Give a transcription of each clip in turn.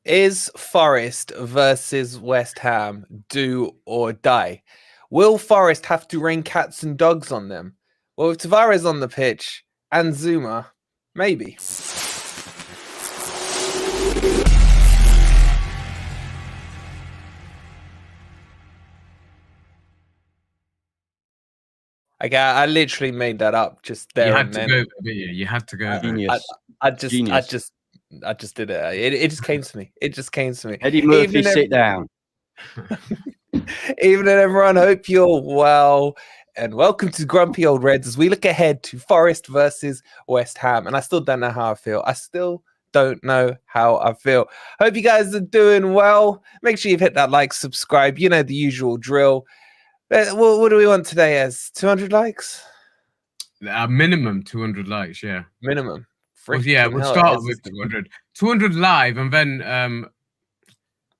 Is Forest versus West Ham do or die? Will Forest have to rain cats and dogs on them? Well, with Tavares on the pitch and Zuma, maybe. I literally made that up just there. You had to go, you had to go. I just did it. It just came to me. It just came to me. Eddie Murphy, sit down. Evening, everyone. Hope you're well. And welcome to Grumpy Old Reds as we look ahead to Forest versus West Ham. And I still don't know how I feel. Hope you guys are doing well. Make sure you've hit that like, subscribe. You know the usual drill. What do we want today as 200 likes? Minimum 200 likes, yeah. Minimum. Well, yeah, we'll start with 200. 200 live, and then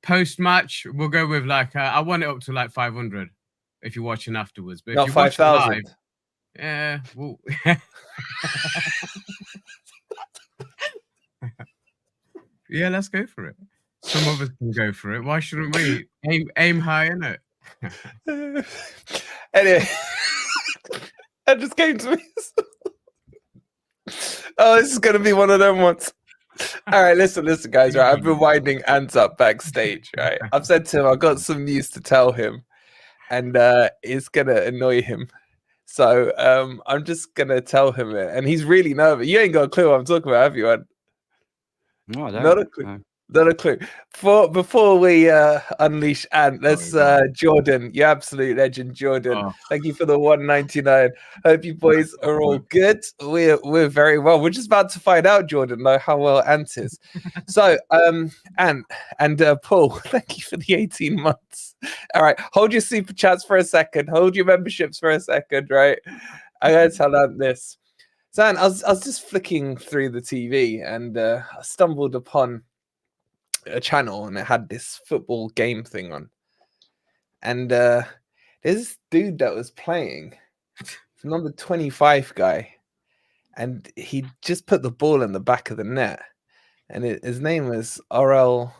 post-match, we'll go with like, I want it up to like 500 if you're watching afterwards. But not if you watch 5,000. live, yeah, well... yeah, let's go for it. Some of us can go for it. Why shouldn't we? Aim high, innit? Anyway, that just came to me. Oh, this is gonna be one of them ones. All right, listen, guys. Right, I've been winding Ant up backstage. Right, I've said to him, I've got some news to tell him, and it's gonna annoy him. So I'm just gonna tell him it, and he's really nervous. You ain't got a clue what I'm talking about, have you, Ant? No, I don't. Not a clue. No. Not a clue. Before we unleash Ant, let's Jordan, you absolute legend, Jordan. Thank you for the 199. Hope you boys are all good. We're very well. We're just about to find out, Jordan, though, how well Ant is. So, Ant and Paul, thank you for the 18 months. All right, hold your super chats for a second. Hold your memberships for a second, right? I gotta tell Ant this. So, Ant, I was just flicking through the TV and I stumbled upon a channel and it had this football game thing on, and there's this dude that was playing, number 25 guy, and he just put the ball in the back of the net, and his name was RL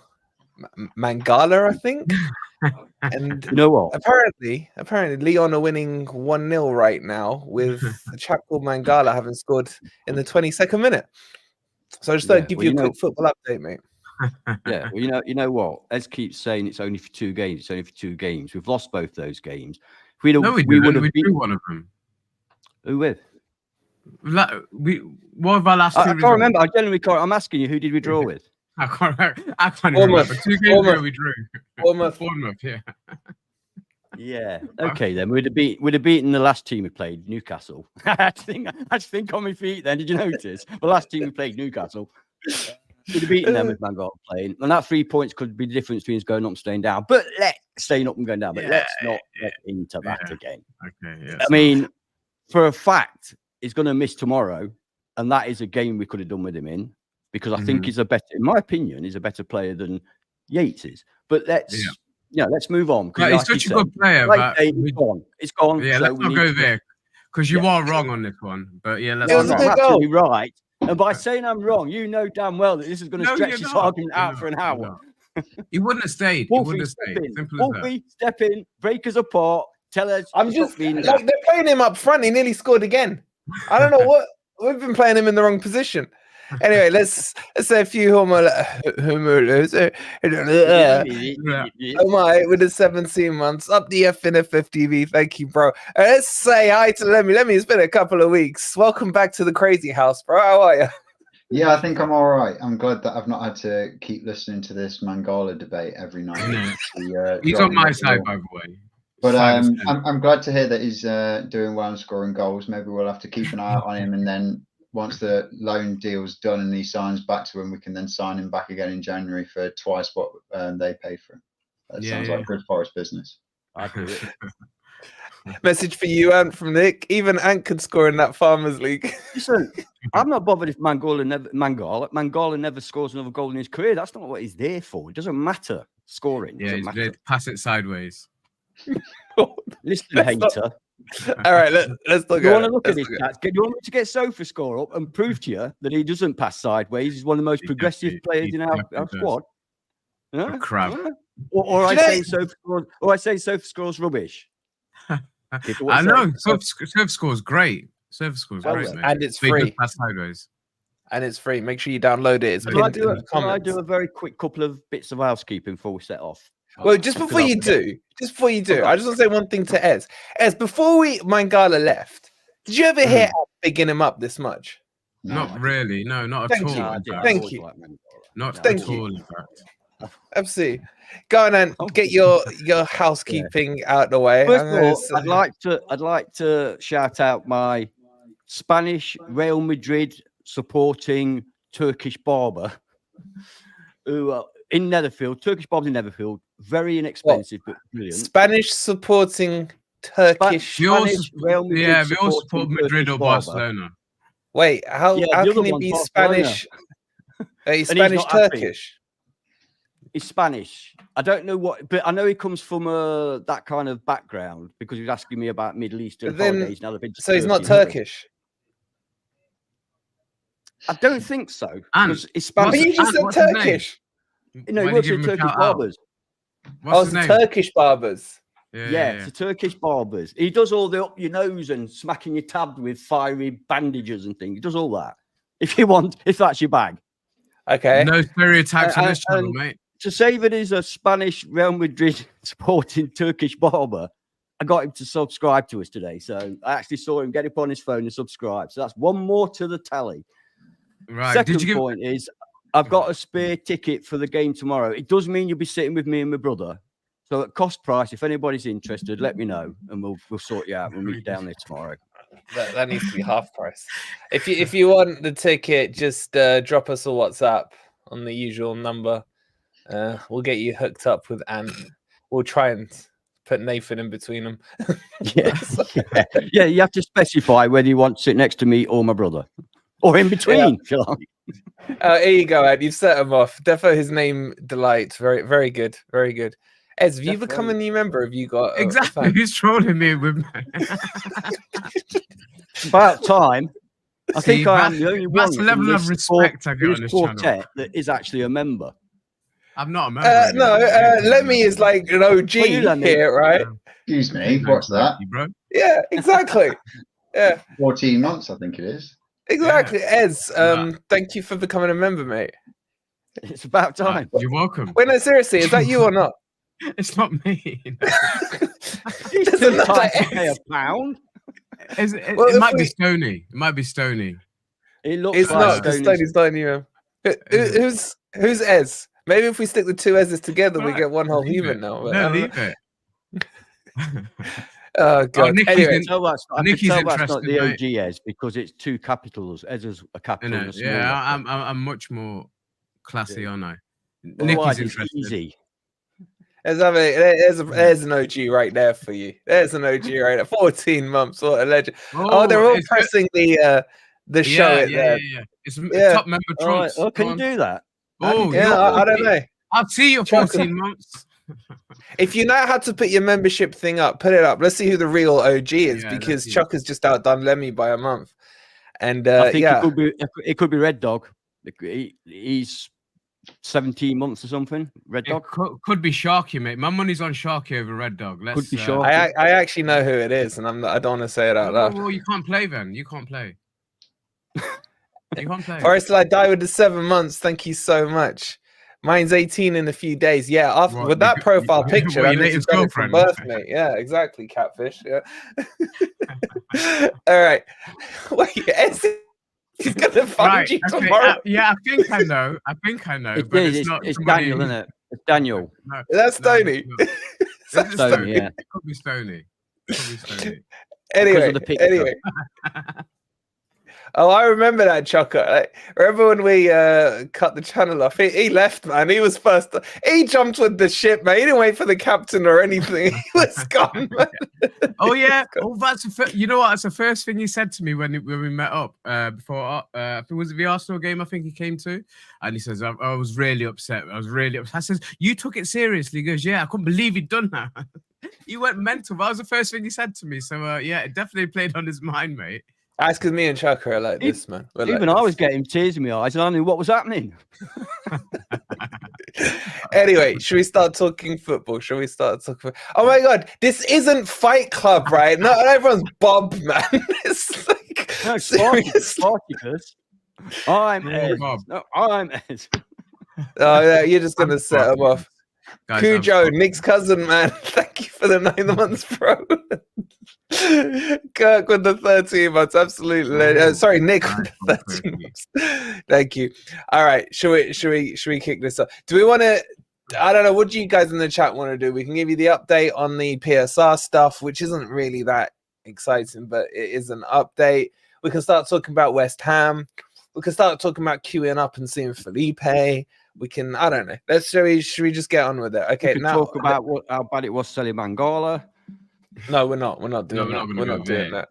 Mangala, I think. And you know what? Apparently Leon are winning 1-0 right now with a chap called Mangala having scored in the 22nd minute. So I just thought I'd give you a quick football update, mate. Yeah, well, you know what? Ed keeps saying it's only for 2 games. It's only for 2 games. We've lost both those games. If we would have beaten one of them. Who with? What have our last 2 I can't remember. I genuinely can't. I'm asking you, who did we draw with? I can't remember. 2 games ago we drew. Bournemouth, yeah. Yeah. Okay, then we'd have beaten the last team we played, Newcastle. I just think on my feet. Then did you notice the last team we played, Newcastle? We'd have beaten them with Mangala playing, and that 3 points could be the difference between us going up and staying down. But staying up and going down. But let's not get into that again. Okay. Yeah. I mean, for a fact, he's going to miss tomorrow, and that is a game we could have done with him in, because I think he's in my opinion, he's a better player than Yates is. But let's move on. He's such a good player. But it's gone. It's gone. Yeah, let's not go there, because you are wrong on this one. But yeah, let's. I'm absolutely right. And by saying I'm wrong, you know damn well that this is going to stretch this argument out for an hour. He wouldn't have stayed. Wolfie, step in, break us apart, tell us. I'm just like, they're playing him up front. He nearly scored again. I don't know what. We've been playing him in the wrong position. Anyway, let's say a few with the 17 months up the NFFC. Thank you, bro. Let's say hi to Lemmy. It's been a couple of weeks. Welcome back to the crazy house, bro. How are you? Yeah, I think I'm all right. I'm glad that I've not had to keep listening to this Mangala debate every night. He's on my side, by the way. But I'm glad to hear that he's doing well and scoring goals. Maybe we'll have to keep an eye out on him, and then once the loan deal's done and he signs back to him, we can then sign him back again in January for twice what they paid for him. That sounds like good Forest business. I agree. Message for you, Ant, from Nick. Even Ant could score in that Farmers League. Listen, I'm not bothered if Mangala never scores another goal in his career. That's not what he's there for. It doesn't matter scoring. Yeah, he's there to pass it sideways. Listen, hater. All right, let's look. You want to look at his stats? Do you want me to get Sofa score up and prove to you that he doesn't pass sideways? He's one of the most progressive players in our squad. A crap. Or I say Sofa scores rubbish. I know. Surf scores great. Surf scores great, mate. And it's free. Pass sideways. And it's free. Make sure you download it. It's pinned in the comments. Can I do a very quick couple of bits of housekeeping before we set off? Well, just before you do, I just want to say one thing to Ez. Ez, before Mangala left, did you ever hear us bigging him up this much? No, not really. No, not at all. Thank you. Not at all, in fact. Absolutely. Go on and get your housekeeping out the way. First of all, I'd like to shout out my Spanish Real Madrid supporting Turkish barber, who in Netherfield, Turkish barbers in Netherfield, very inexpensive but brilliant. Spanish supporting Turkish. We all support Madrid or Barcelona. Wait, how can he be Spanish? He's Spanish Turkish. He's Spanish. I don't know what, but I know he comes from that kind of background because he was asking me about Middle Eastern holidays. So he's not Turkish. I don't think so. Because he's Spanish. But you just said Turkish. No, he works with Turkish barbers. It's Turkish barbers. Yeah, it's the Turkish barbers. He does all the up your nose and smacking your tab with fiery bandages and things. He does all that. If that's your bag. Okay. No stereotypes on this channel, mate. To say that he's a Spanish Real Madrid supporting Turkish barber, I got him to subscribe to us today. So I actually saw him get up on his phone and subscribe. So that's one more to the tally. Right. Second point is I've got a spare ticket for the game tomorrow. It does mean you'll be sitting with me and my brother. So at cost price, if anybody's interested, let me know and we'll sort you out. We'll meet down there tomorrow. That needs to be half price. If you want the ticket, just drop us a WhatsApp on the usual number. We'll get you hooked up with Ant. We'll try and put Nathan in between them. Yes. Yeah, you have to specify whether you want to sit next to me or my brother. Or in between, if you like. Here you go, Ed. You've set him off. Defo his name Delight. Very, very good. Very good. Ez, have you become a new member? Have you got exactly? Who's trolling me with me? It's about time. I think I am the only one. That's the level of respect I get on this channel that is actually a member. I'm not a member. Lemmy is like an OG here, right? Excuse me, what's that? Bro? Yeah, exactly. Yeah, 14 months, I think it is. Exactly. Ez, thank you for becoming a member, mate. It's about time. You're welcome. Wait, no, seriously, is that you or not? It's not me. There's another £1. It might be Stony. It might be Stony. It looks it's like not. Stoney's not you. Who's Ez? Maybe if we stick the two S's together, we get one whole human now. No, leave it. Oh god. Anyway, Nicky's that's not the OG Ez because it's two capitals. Ez is a capital. And a small I'm much more classy, aren't I? Nicky's interested. Easy. There's an OG right there for you. There's an OG right there. 14 months, what a legend. Oh, they're all pressing the show there. Yeah. It's top member trumps. Oh, can you do that? Oh, yeah, I don't know. I'll see you 14 months. If you know how to put your membership thing up, put it up. Let's see who the real OG is because Chuck has just outdone Lemmy by a month. And I think it could be Red Dog. He's 17 months or something. Red Dog could be Sharky, mate. My money's on Sharky over Red Dog. Could be Sharky. I actually know who it is, and I don't want to say it out loud. Well, you can't play then. You can't play. You can't play. Forest till I die with the 7 months. Thank you so much. Mine's 18 in a few days. Yeah, with that profile picture, I need to go from birth, mate. Yeah, exactly, catfish. Yeah. All right. Wait, he's gonna find you tomorrow. I think I know. It's Daniel, isn't it? It's Daniel. No, that's Stoney. That's Stoney. Yeah. It could be Stoney. Anyway. Oh, I remember that, Chucker. Remember when we cut the channel off? He left, man. He was first. He jumped with the ship, man. He didn't wait for the captain or anything. He was gone, man. Oh, yeah. Oh, that's you know what? That's the first thing he said to me when we met up before. Was it the Arsenal game I think he came to? And he says, I was really upset. I says, you took it seriously. He goes, yeah, I couldn't believe he'd done that. He went mental. That was the first thing he said to me. So, yeah, it definitely played on his mind, mate. That's because me and Chucker are like this, man. Even I was getting tears in my eyes and I knew what was happening. Anyway, should we start talking football? Oh my God, this isn't Fight Club, right? Not everyone's Bob, man. It's like No, Spartacus. I'm Ez. No, I'm Ez. Oh yeah, you're just gonna set him off. Guys, Cujo, Nick's cousin, man. Thank you for the 9 months, bro. Kirk with the 13 months, absolutely. Sorry, Nick with the 13 months. Thank you. All right, should we kick this up? Do we want to? I don't know. What do you guys in the chat want to do? We can give you the update on the PSR stuff, which isn't really that exciting, but it is an update. We can start talking about West Ham. We can start talking about queuing up and seeing Felipe. We can, I don't know. Should we just get on with it? Okay, we now talk about how bad it was selling Mangala. No, we're not doing that. We're not doing that.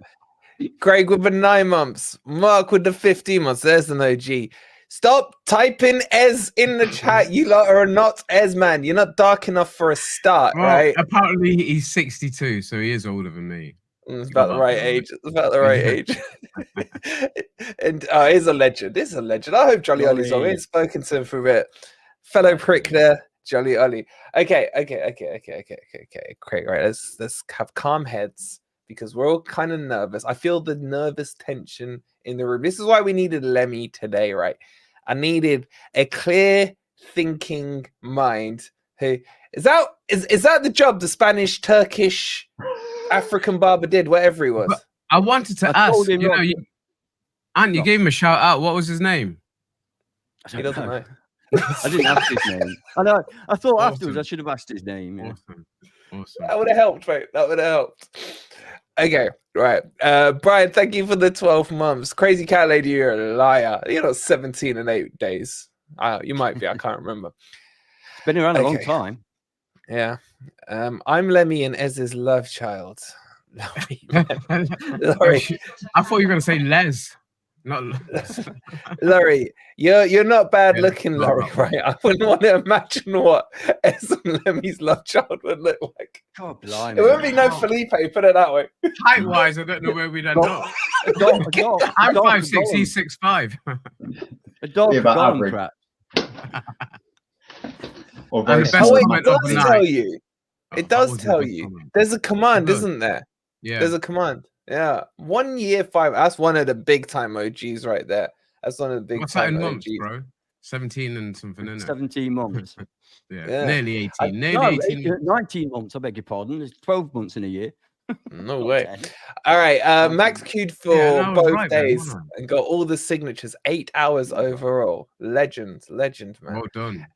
Greg with the 9 months. Mark with the 15 months. There's an OG. Stop typing Ez in the chat. You lot are not Ez, man. You're not dark enough for a start, right? Apparently he's 62, so he is older than me. It's about the right age. It's about the right age. And he's a legend. This is a legend. I hope Jolly Ollie's on. We ain't spoken to him for a bit. Fellow prick there, Jolly Ollie. Okay. Great, right. Let's have calm heads because we're all kind of nervous. I feel the nervous tension in the room. This is why we needed Lemmy today, right? I needed a clear thinking mind. Who is that? Is that the job the Spanish, Turkish, African barber did? Whatever he was. But I wanted to ask. You gave him a shout out. What was his name? He doesn't know. I didn't ask his name. I know. I thought afterwards I should have asked his name. Yeah. Awesome. That would have helped, mate. That would have helped. Okay, right. Brian, thank you for the 12 months. Crazy Cat Lady, you're a liar. You're not 17 and 8 days. You might be. I can't remember. It's been around a long time. Yeah. I'm Lemmy and Ez's love child. Laurie. I thought you were going to say Les. Not Laurie, you're not bad looking, Laurie, right? I wouldn't want to imagine what Ez and Lemmy's love child would look like. God, blimey. It wouldn't be no Felipe, put it that way. Height-wise, I don't know where we'd end up. I'm 5'6", he's 6'5". A dog about average. Crap. It does tell you. There's a command, isn't there? Yeah. There's a command. Yeah. 1 year, 5. That's one of the big time OGs right there. That's one of the big What's time that in OGs. months, bro? 17 and something, isn't it? 17 months. Yeah. Nearly 18. Nearly 18. 19 months, I beg your pardon. There's 12 months in a year. No way. All right. Max queued for both days and got all the signatures. 8 hours overall. Legend, man. Well done.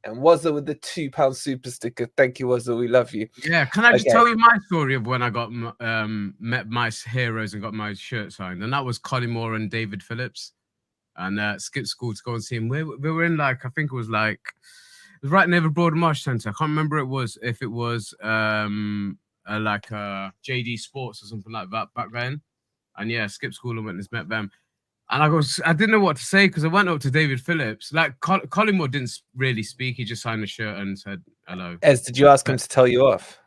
And Wazza with the £2 super sticker. Thank you, Wazza. We love you. Yeah. Can I just tell you my story of when I got met my heroes and got my shirt signed? And that was Collymore and David Phillips. And skipped school to go and see him. We were in I think it was right near the Broad Marsh Centre. I can't remember if it was JD Sports or something like that back then. And yeah, skipped school and went and met them. And I didn't know what to say because I went up to David Phillips. Collymore didn't really speak. He just signed a shirt and said hello. Ez, did you ask him to tell you off?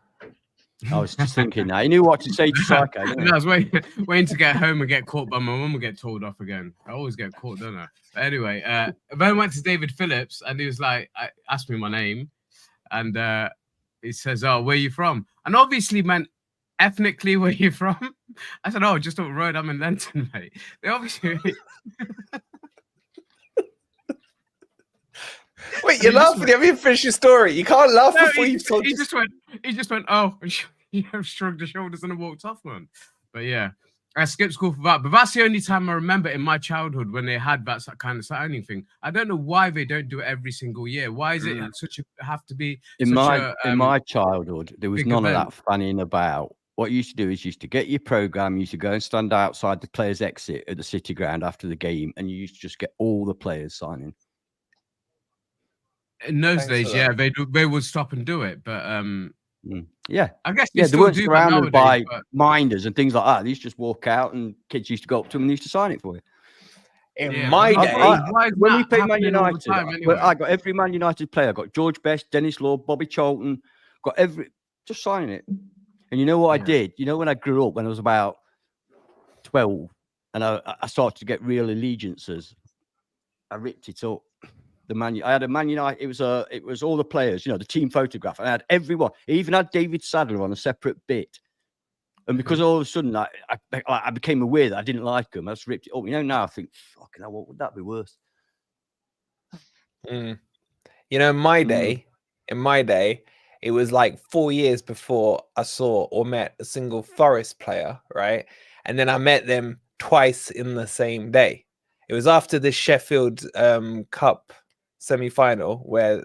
I was just thinking that. He knew what to say to Psycho. I was waiting to get home and get caught by my mum and get told off again. I always get caught, don't I? But anyway, then I went to David Phillips and he was asked me my name. And he says, "Oh, where are you from?" And obviously meant ethnically, where you from? I said, "Oh, just up the road. I'm in Lenton, mate." They obviously. Wait, you're laughing at me. Finish your story. You can't laugh before you've told. He just went, "Oh," and shrugged his shoulders and walked off, man. But yeah, I skipped school for that. But that's the only time I remember in my childhood when they had that kind of signing thing. I don't know why they don't do it every single year. Why is it have to be in my childhood? There was none of that fanning about. What you used to do is you used to get your program. You used to go and stand outside the players' exit at the City Ground after the game, and you used to just get all the players signing. In those days, yeah, they would stop and do it, but yeah, I guess they weren't surrounded by minders and things like that. They used to just walk out, and kids used to go up to them and used to sign it for you. In my day, when we played Man United, I got every Man United player. I got George Best, Dennis Law, Bobby Charlton. Got just signing it. And you know what I did? You know, when I grew up, when I was about 12, and I started to get real allegiances, I ripped it up. I had a Man United. It was all the players, the team photograph. I had everyone. I even had David Sadler on a separate bit. And because all of a sudden I became aware that I didn't like him, I just ripped it up. Now I think, fucking hell, what would that be worse? In my day, it was like 4 years before I saw or met a single Forest player, right? And then I met them twice in the same day. It was after the Sheffield Cup semi-final where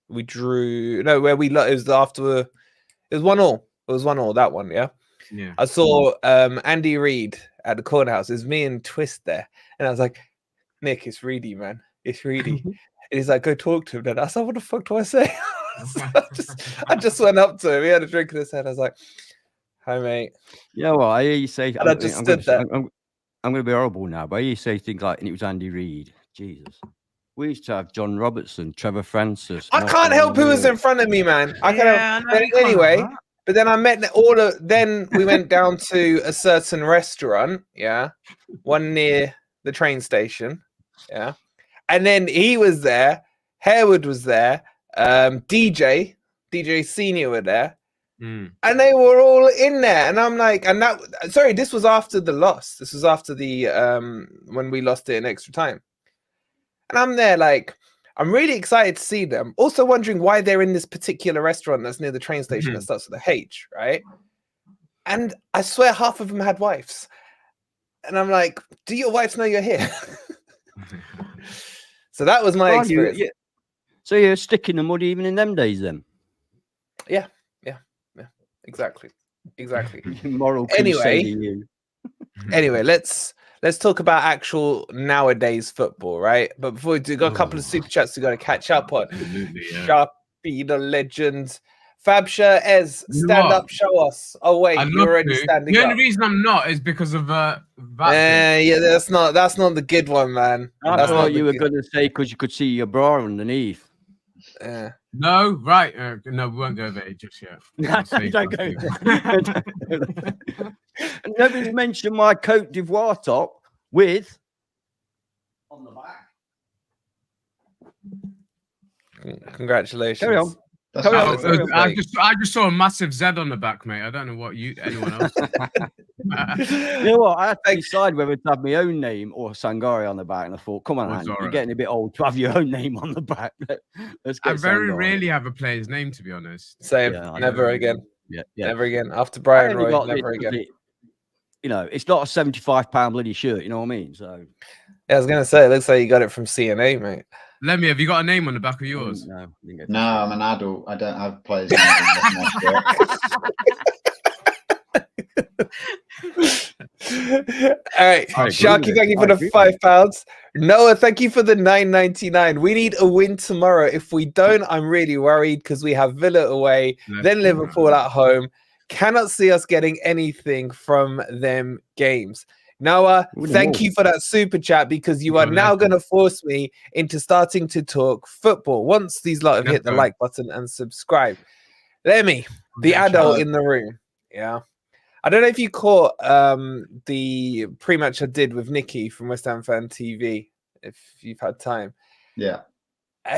we drew. No, where it was after. It was 1-1. It was 1-1. That one, yeah. Yeah. I saw Andy Reid at the corner house. It was me and Twist there, and I was like, "Nick, it's Reedy, man. It's Reedy." And he's like, "Go talk to him." Then I said, "What the fuck do I say?" So I just went up to him. He had a drink in his head. I was like, "Hi, mate." Yeah, well, I hear you say. And I just stood there. I'm going to be horrible now, but I hear you say things like, and it was Andy Reid. Jesus. We used to have John Robertson, Trevor Francis. I can't help who was in front of me, man. I can't help. Anyway, but then I met then we went down to a certain restaurant, yeah, one near the train station, yeah. And then he was there, Harewood was there, DJ Senior were there. And they were all in there, and I'm like, this was after the loss. This was after the when we lost it in extra time. And I'm there like, I'm really excited to see them. Also wondering why they're in this particular restaurant that's near the train station that starts with a H, right? And I swear half of them had wives. And I'm like, do your wives know you're here? So that was my experience. So you're sticking the mud even in them days then? Yeah. Exactly. Moral Anyway, let's talk about actual nowadays football, right? But before we do, got a couple of super chats we got to catch up on. Absolutely, yeah. Sharpie the legend, Fabsha, Ez, stand up, show us. Oh wait, you're already standing up. The only reason I'm not is because of that. Yeah, that's not the good one, man. I thought you were going to say because you could see your bra underneath. No, right. No, we won't go there just yet. Don't go there. Nobody's mentioned my Cote d'Ivoire top with on the back. Congratulations. Carry on. I just saw a massive Z on the back, mate. I don't know what anyone else. You know what? I had to decide whether to have my own name or Sangare on the back, and I thought, come on, Aina, you're getting a bit old to have your own name on the back. I very rarely have a player's name, to be honest. Same. Never again. Yeah. Never again. After Brian Roy, never again. It's not a £75 bloody shirt. You know what I mean? So. Yeah, I was gonna say, it looks like you got it from CNA, mate. Lemmy, have you got a name on the back of yours? No, I'm an adult. I don't have players' names on my shirt. All right, Sharky, thank you for the £5. Noah, thank you for the $9.99. We need a win tomorrow. If we don't, I'm really worried because we have Villa away, then Liverpool at home. Cannot see us getting anything from them games. Noah, thank you for that super chat because you are now going to force me into starting to talk football once these lot have hit the like button and subscribe. Lemmy, the adult in the room. Yeah. I don't know if you caught the pre-match I did with Nicky from West Ham Fan TV, if you've had time. Yeah.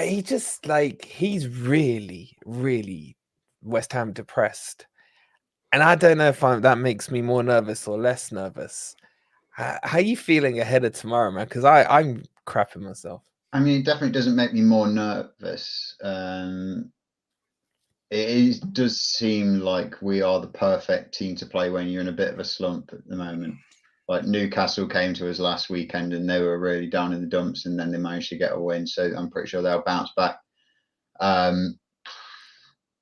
He just he's really, really West Ham depressed. And I don't know if that makes me more nervous or less nervous. How are you feeling ahead of tomorrow, man? Because I'm crapping myself. I mean, it definitely doesn't make me more nervous. It does seem like we are the perfect team to play when you're in a bit of a slump at the moment. Like Newcastle came to us last weekend and they were really down in the dumps, and then they managed to get a win. So I'm pretty sure they'll bounce back. I'm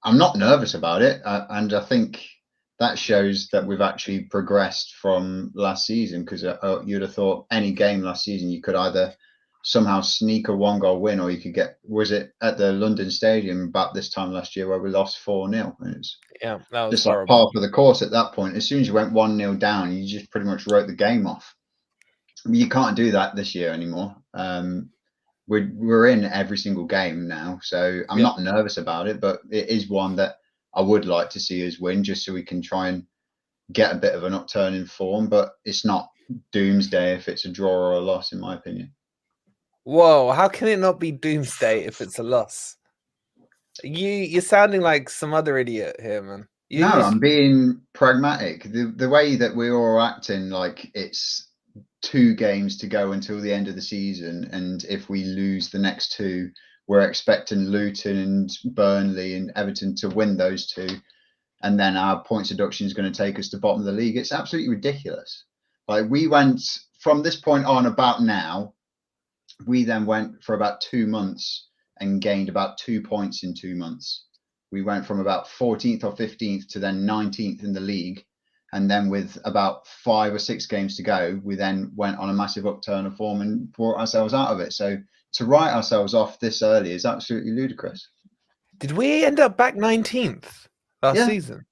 not nervous about it, and I think that shows that we've actually progressed from last season, because you'd have thought any game last season you could either somehow sneak a 1-goal win, or you could get, was it at the London Stadium about this time last year where we lost 4-0? Yeah, that was just horrible. Like par for the course at that point. As soon as you went 1-0 down, you just pretty much wrote the game off. I mean, you can't do that this year anymore. We're in every single game now, so I'm not nervous about it, but it is one that I would like to see us win, just so we can try and get a bit of an upturn in form. But it's not doomsday if it's a draw or a loss, in my opinion. Whoa, how can it not be doomsday if it's a loss? You're sounding like some other idiot here, man. No, I'm being pragmatic. The way that we're all acting like it's 2 games to go until the end of the season, and if we lose the next 2, we're expecting Luton and Burnley and Everton to win those 2, and then our points deduction is going to take us to bottom of the league. It's absolutely ridiculous. Like, we went from this point on about now, we then went for about 2 months and gained about 2 points in 2 months. We went from about 14th or 15th to then 19th in the league. And then with about 5 or 6 games to go, we then went on a massive upturn of form and brought ourselves out of it. So to write ourselves off this early is absolutely ludicrous. Did we end up back 19th last season?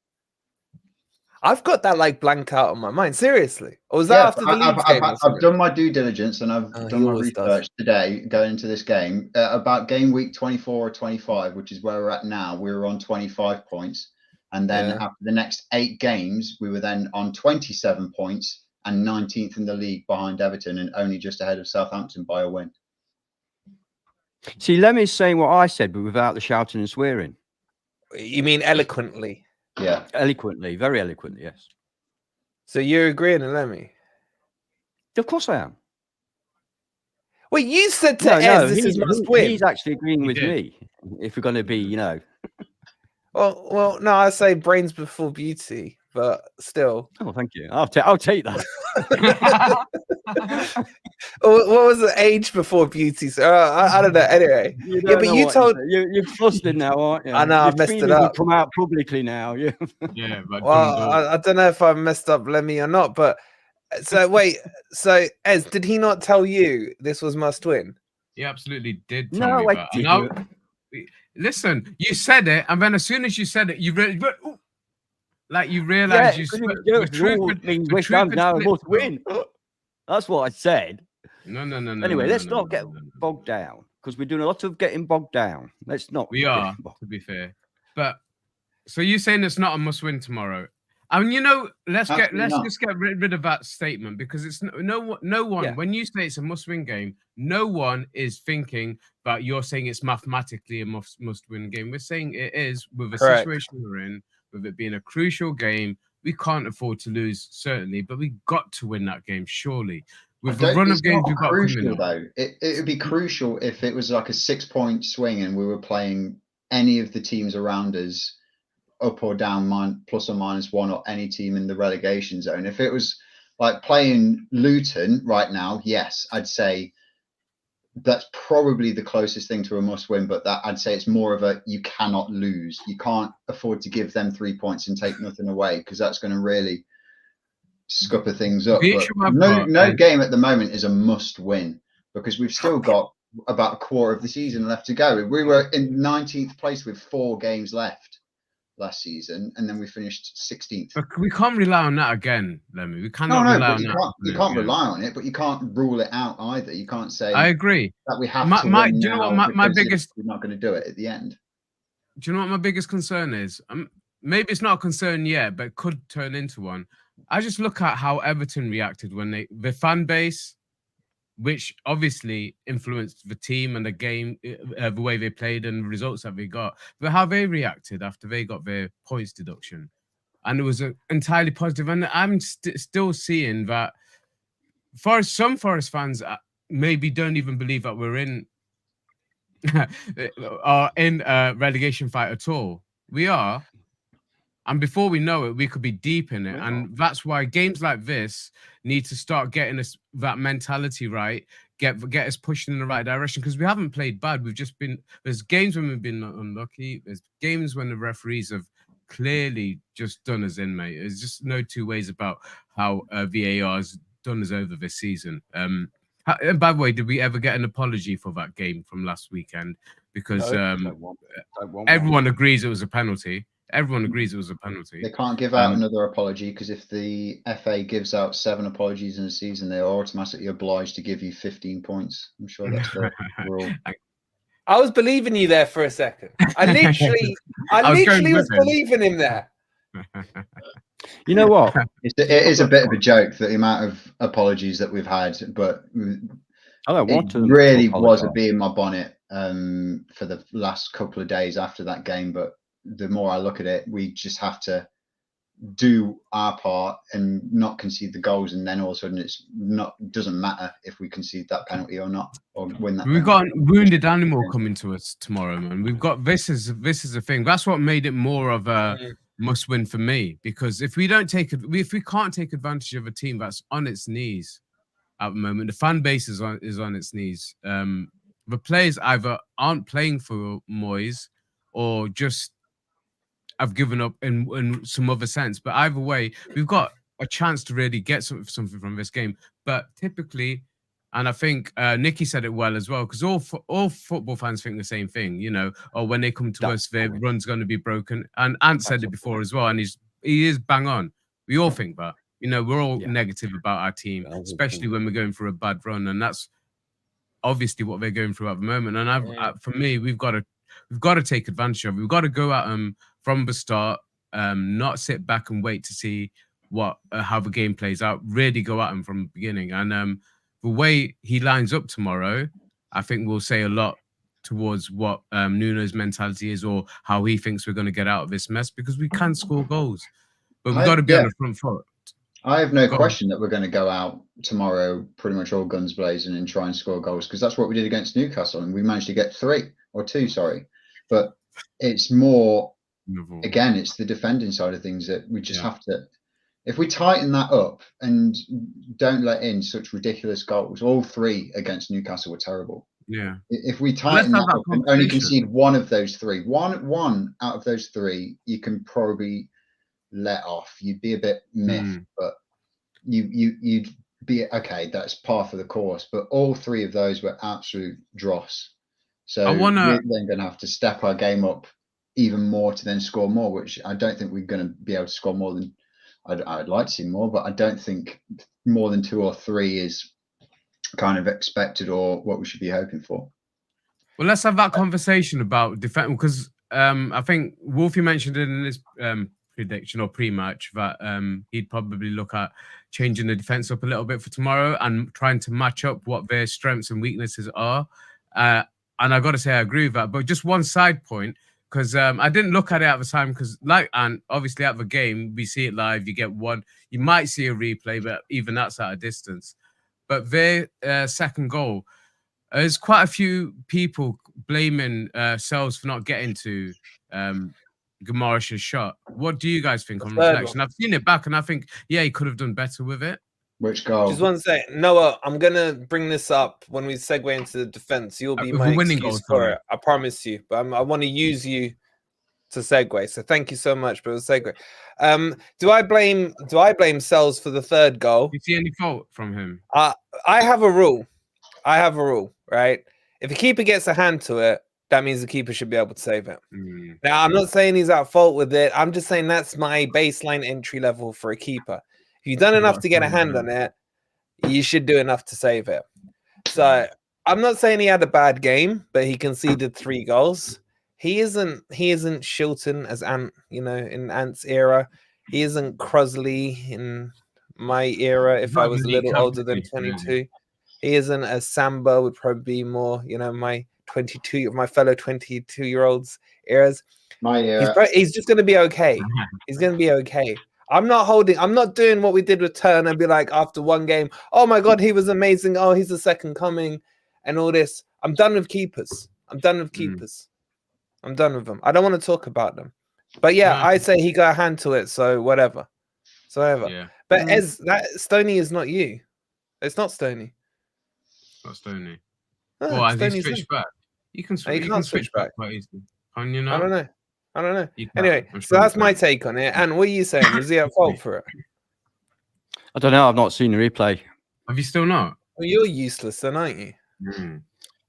I've got that like blanked out on my mind. Seriously. Or was that after the Leeds game? I've done my due diligence and I've done my research today going into this game. About game week 24 or 25, which is where we're at now, we were on 25 points. And then after the next 8 games, we were then on 27 points and 19th in the league behind Everton and only just ahead of Southampton by a win. See, Lemmy's saying what I said, but without the shouting and swearing. You mean eloquently? Yeah. Eloquently, very eloquently, yes. So you're agreeing with Lemmy? Of course I am. Well, you said to Ez, this is must win. He's actually agreeing with me, if we're going to be, you know. Well, no, I say brains before beauty, but still. Oh, thank you. I'll take that. What was the age before beauty? So I don't know. Anyway, but you told you're flustered now, aren't you? I know I've messed it up. Come out publicly now. Yeah. But I don't know if I've messed up Lemmy or not. But so wait, so Ez, did he not tell you this was must win? He absolutely did. Tell me that. Listen, you said it, and then as soon as you said it, you realized you means West Ham now must win. That's what I said. No. Anyway, let's not get bogged down because we're doing a lot of getting bogged down. Let's not. We are, to be fair. But so you're saying it's not a must-win tomorrow? I mean, let's just get rid of that statement because it's no one. Yeah. When you say it's a must-win game, no one is thinking that you're saying it's mathematically a must-win game. We're saying it is with the situation we're in, with it being a crucial game. We can't afford to lose, certainly, but we got to win that game, surely. With the run of games we've got crucial, though. It would be crucial if it was like a 6-point swing and we were playing any of the teams around us, up or down, plus or minus 1, or any team in the relegation zone. If it was like playing Luton right now, yes, I'd say that's probably the closest thing to a must-win, but that I'd say it's more of a you cannot lose. You can't afford to give them 3 points and take nothing away because that's going to really scupper things up. No game at the moment is a must-win because we've still got about a quarter of the season left to go. We were in 19th place with 4 games left last season, and then we finished 16th. But we can't rely on that again, Lemmy. We cannot rely on that. You can't rely on it, but you can't rule it out either. You can't say. I agree that we have to. Do you know what my biggest? We're not going to do it at the end. Do you know what my biggest concern is? Maybe it's not a concern yet, but it could turn into one. I just look at how Everton reacted when the fan base, which obviously influenced the team and the game, the way they played and the results that they got, but how they reacted after they got their points deduction. And it was entirely positive. And I'm still seeing that some Forest fans maybe don't even believe that we're in a relegation fight at all. We are. And before we know it, we could be deep in it. And that's why games like this need to start getting us that mentality right, get us pushing in the right direction. Because we haven't played bad. We've just been, there's games when we've been unlucky. There's games when the referees have clearly just done us in, mate. There's just no 2 ways about how VAR has done us over this season. And by the way, did we ever get an apology for that game from last weekend? Because everyone agrees it was a penalty. Everyone agrees it was a penalty. They can't give out another apology because if the FA gives out 7 apologies in a season, they're automatically obliged to give you 15 points. I'm sure that's the rule. I was believing you there for a second. I literally was believing him there. You know what? It is a bit of a joke, the amount of apologies that we've had, but I don't want it to. really was a bee in my bonnet for the last couple of days after that game. But the more I look at it, we just have to do our part and not concede the goals, and then all of a sudden doesn't matter if we concede that penalty or not, or win that. We've got wounded animal coming to us tomorrow, man. We've got this is the thing. That's what made it more of a must win for me, because if we can't take advantage of a team that's on its knees at the moment, the fan base is on its knees. The players either aren't playing for Moyes or just have given up in some other sense. But either way, we've got a chance to really get something from this game. But typically, and I think Nicky said it well as well, because all football fans think the same thing, you know, or when they come to us, their run's going to be broken. And Ant said it before as well, and he is bang on. We all think that. You know, we're all negative about our team, especially when we're going through a bad run, and that's obviously what they're going through at the moment. And for me, we've got to take advantage of it. We've got to go at them from the start, not sit back and wait to see how the game plays out. Really go at them from the beginning. And the way he lines up tomorrow, I think will say a lot towards what Nuno's mentality is, or how he thinks we're going to get out of this mess, because we can score goals, but we've got to be on the front foot. I have no question that we're going to go out tomorrow pretty much all guns blazing and try and score goals, because that's what we did against Newcastle, and we managed to get 2, sorry. But it's more, again, it's the defending side of things that we just have to, if we tighten that up and don't let in such ridiculous goals, all 3 against Newcastle were terrible. Yeah. If we tighten that up and only concede one of those 3, one out of those 3, you can probably let off. You'd be a bit miffed, but you'd be okay. That's par for the course. But all 3 of those were absolute dross. So we're then going to have to step our game up even more to then score more, which I don't think we're going to be able to score more than. I'd like to see more, but I don't think more than 2 or 3 is kind of expected or what we should be hoping for. Well, let's have that conversation about defense, because I think Wolfie mentioned it in his prediction or pre-match that he'd probably look at changing the defense up a little bit for tomorrow and trying to match up what their strengths and weaknesses are. And I got to say, I agree with that. But just one side point, because I didn't look at it at the time, because and obviously at the game, we see it live, you get one, you might see a replay, but even that's at a distance. But their second goal, there's quite a few people blaming Sells for not getting to Guimarães' shot. What do you guys think on reflection? I've seen it back, and I think, he could have done better with it. Which goal? Just one second. Noah, I'm going to bring this up when we segue into the defense. You'll be my excuse for it. I promise you. But I want to use you to segue. So thank you so much for the segue. Do I blame Sells for the third goal? Do you see any fault from him? I have a rule. Right? If a keeper gets a hand to it, that means the keeper should be able to save it. Now, I'm not saying he's at fault with it. I'm just saying that's my baseline entry level for a keeper. If you've done enough to get a hand on it, you should do enough to save it. So I'm not saying he had a bad game, but he conceded 3 goals. He isn't Shilton as Ant, in Ant's era. He isn't Crosley in my era if I was a little older than 22. He isn't as Samba, would probably be more, my fellow 22-year-olds eras. My era. He's just going to be okay. He's going to be okay. I'm not doing what we did with Turner and be like, after one game, oh my God, he was amazing. Oh, he's the second coming and all this. I'm done with keepers. I'm done with them. I don't want to talk about them. But I say he got a hand to it, so whatever. Yeah. But Stoney is not you. It's not Stoney. Not Stoney. No, as he switched back. You can switch back quite easily. Can you not? I don't know. Anyway, so that's my take on it. And what are you saying? Was he at fault for it? I don't know. I've not seen the replay. Have you still not? Well, you're useless then, aren't you?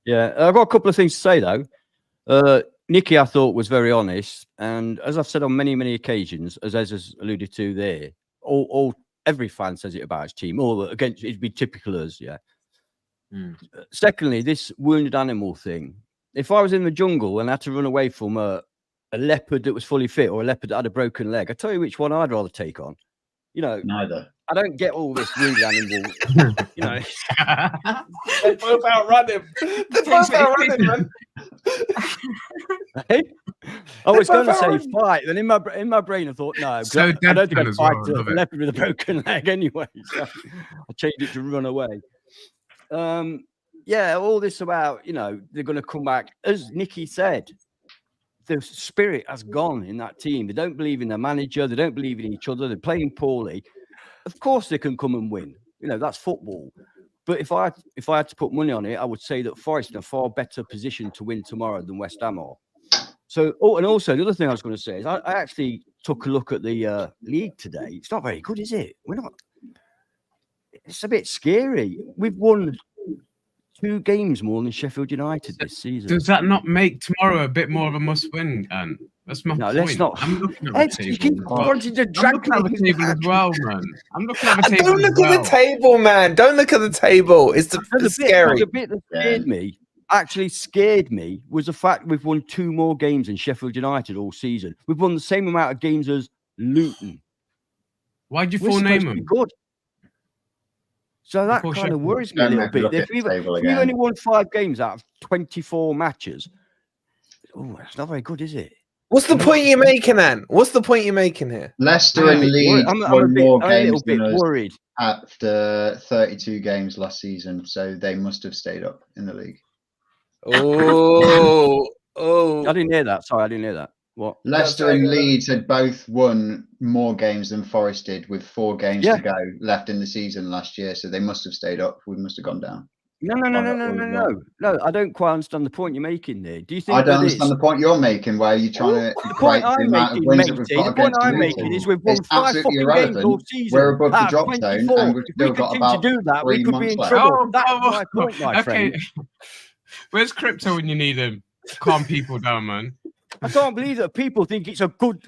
Yeah, I've got a couple of things to say, though. Nicky, I thought, was very honest. And as I've said on many, many occasions, as Ez has alluded to there, every fan says it about his team. It'd be typical us, Secondly, this wounded animal thing. If I was in the jungle and had to run away from a leopard that was fully fit or a leopard that had a broken leg, I tell you which one I'd rather take on. You know, Neither. I don't get all this rude animal. You know, They both outrun him. They both outrun him, man. hey? I was going to say outrun him. fight, and in my brain I thought no, So I don't think deadpan I'd as fight well, a love it. leopard with a broken leg anyway. So I changed it to run away. Yeah, all this about, you know, they're going to come back. As Nicky said, the spirit has gone in that team. They don't believe in their manager. They don't believe in each other. They're playing poorly. Of course they can come and win. You know, that's football. But if I had to put money on it, I would say that Forest are in a far better position to win tomorrow than West Ham are. So, and also the other thing I was going to say is I actually took a look at the league today. It's not very good, is it? It's a bit scary. We've won 2 games more than Sheffield United this season. Does that not make tomorrow a bit more of a must-win? And that's my point. Let's not. I'm looking at the You table. keep wanting to drag I'm looking at the things table back. as well, man. I'm looking at the table. Don't look at the table, man. Don't look at the table. It's scary. The bit that actually scared me was the fact we've won 2 more games than Sheffield United all season. We've won the same amount of games as Luton. Why'd you We're full name supposed to be them? good. So that course, kind of Sheffield. worries me a little bit. Look If at the table we've again. only won 5 games out of 24 matches, that's not very good, is it? What's the point you're making, Anne? What's the point you're making here? Leicester I'm a and bit Leeds worried. won more I'm a little games bit than us worried. after 32 games last season, so they must have stayed up in the league. Oh, I didn't hear that. Sorry, I didn't hear that. What? Leicester and Leeds had both won more games than Forest did, with 4 games to go left in the season last year. So they must have stayed up. We must have gone down. No. I don't quite understand the point you're making there. Do you think I don't understand the point you're making, where you're trying to equate the amount of wins that we've got against I'm making is we've won It's 5 absolutely fucking games all irrelevant. season. We're above the out of drop 24. zone, and we've If still we got continue about to do that, 3 we could be months in left. trouble. That's my point, my friend. Where's Crypto when you need him? Calm people down, man. I can't believe that people think it's a good.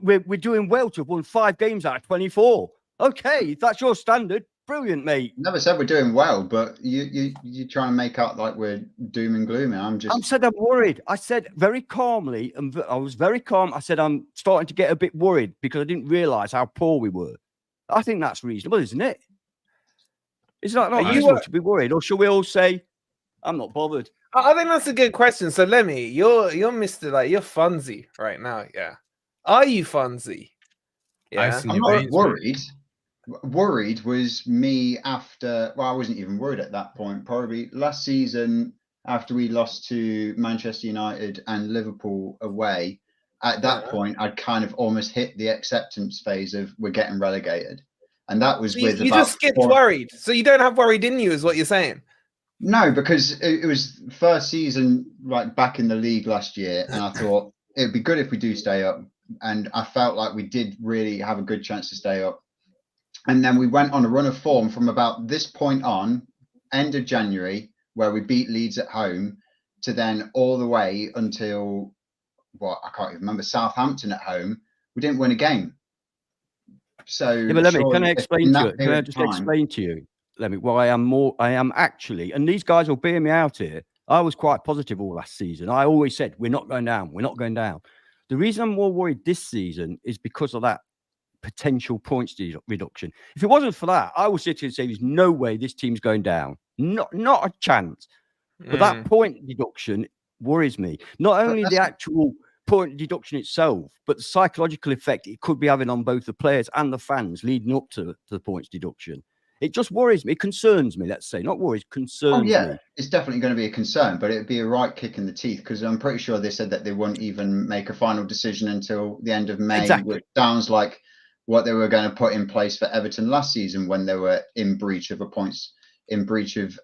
We're doing well to have won 5 games out of 24. Okay, if that's your standard, brilliant, mate. Never said we're doing well, but you're trying to make out like we're doom and gloomy. I said I'm worried. I said very calmly, and I was very calm. I said I'm starting to get a bit worried because I didn't realise how poor we were. I think that's reasonable, isn't it? It's not reasonable to be worried, or shall we all say, I'm not bothered? I think that's a good question. So Lemmy, you're Mr. You're Funzy right now, yeah. Are you Funzy? Yeah. I'm not worried. Worried was me after. Well, I wasn't even worried at that point. Probably last season after we lost to Manchester United and Liverpool away. At that point, I'd kind of almost hit the acceptance phase of we're getting relegated, and that was with you just skipped worried. So you don't have worried in you, is what you're saying? No, because it was first season like back in the league last year, and I thought it'd be good if we do stay up, and I felt like we did really have a good chance to stay up. And then we went on a run of form from about this point on, end of January, where we beat Leeds at home, to then all the way until I can't even remember, Southampton at home. We didn't win a game. So but let me, can I explain to you? Can I just explain to you? Let me. Well, I am actually, and these guys will bear me out here. I was quite positive all last season. I always said we're not going down. We're not going down. The reason I'm more worried this season is because of that potential points reduction. If it wasn't for that, I would sit here and say there's no way this team's going down. Not a chance. But that point deduction worries me. Not only the actual point deduction itself, but the psychological effect it could be having on both the players and the fans leading up to the points deduction. It just worries me. It concerns me, let's say. Not worries, concerns me. It's definitely going to be a concern, but it'd be a right kick in the teeth, because I'm pretty sure they said that they wouldn't even make a final decision until the end of May, which sounds like what they were going to put in place for Everton last season when they were in breach of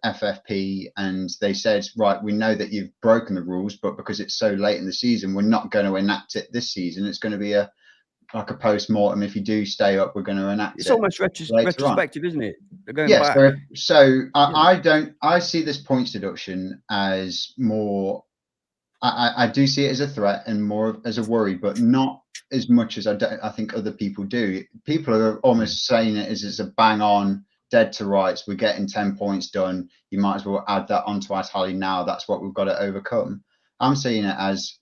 FFP, and they said, right, we know that you've broken the rules, but because it's so late in the season, we're not going to enact it this season. It's going to be like a post-mortem. If you do stay up, we're going to enact it. It's almost retrospective, isn't it? They're going back. So yeah. I see this points deduction as more, I do see it as a threat and more as a worry, but not as much as I think other people do. People are almost saying it as it's a bang on, dead to rights. We're getting 10 points done. You might as well add that onto our tally now. That's what we've got to overcome. I'm seeing it as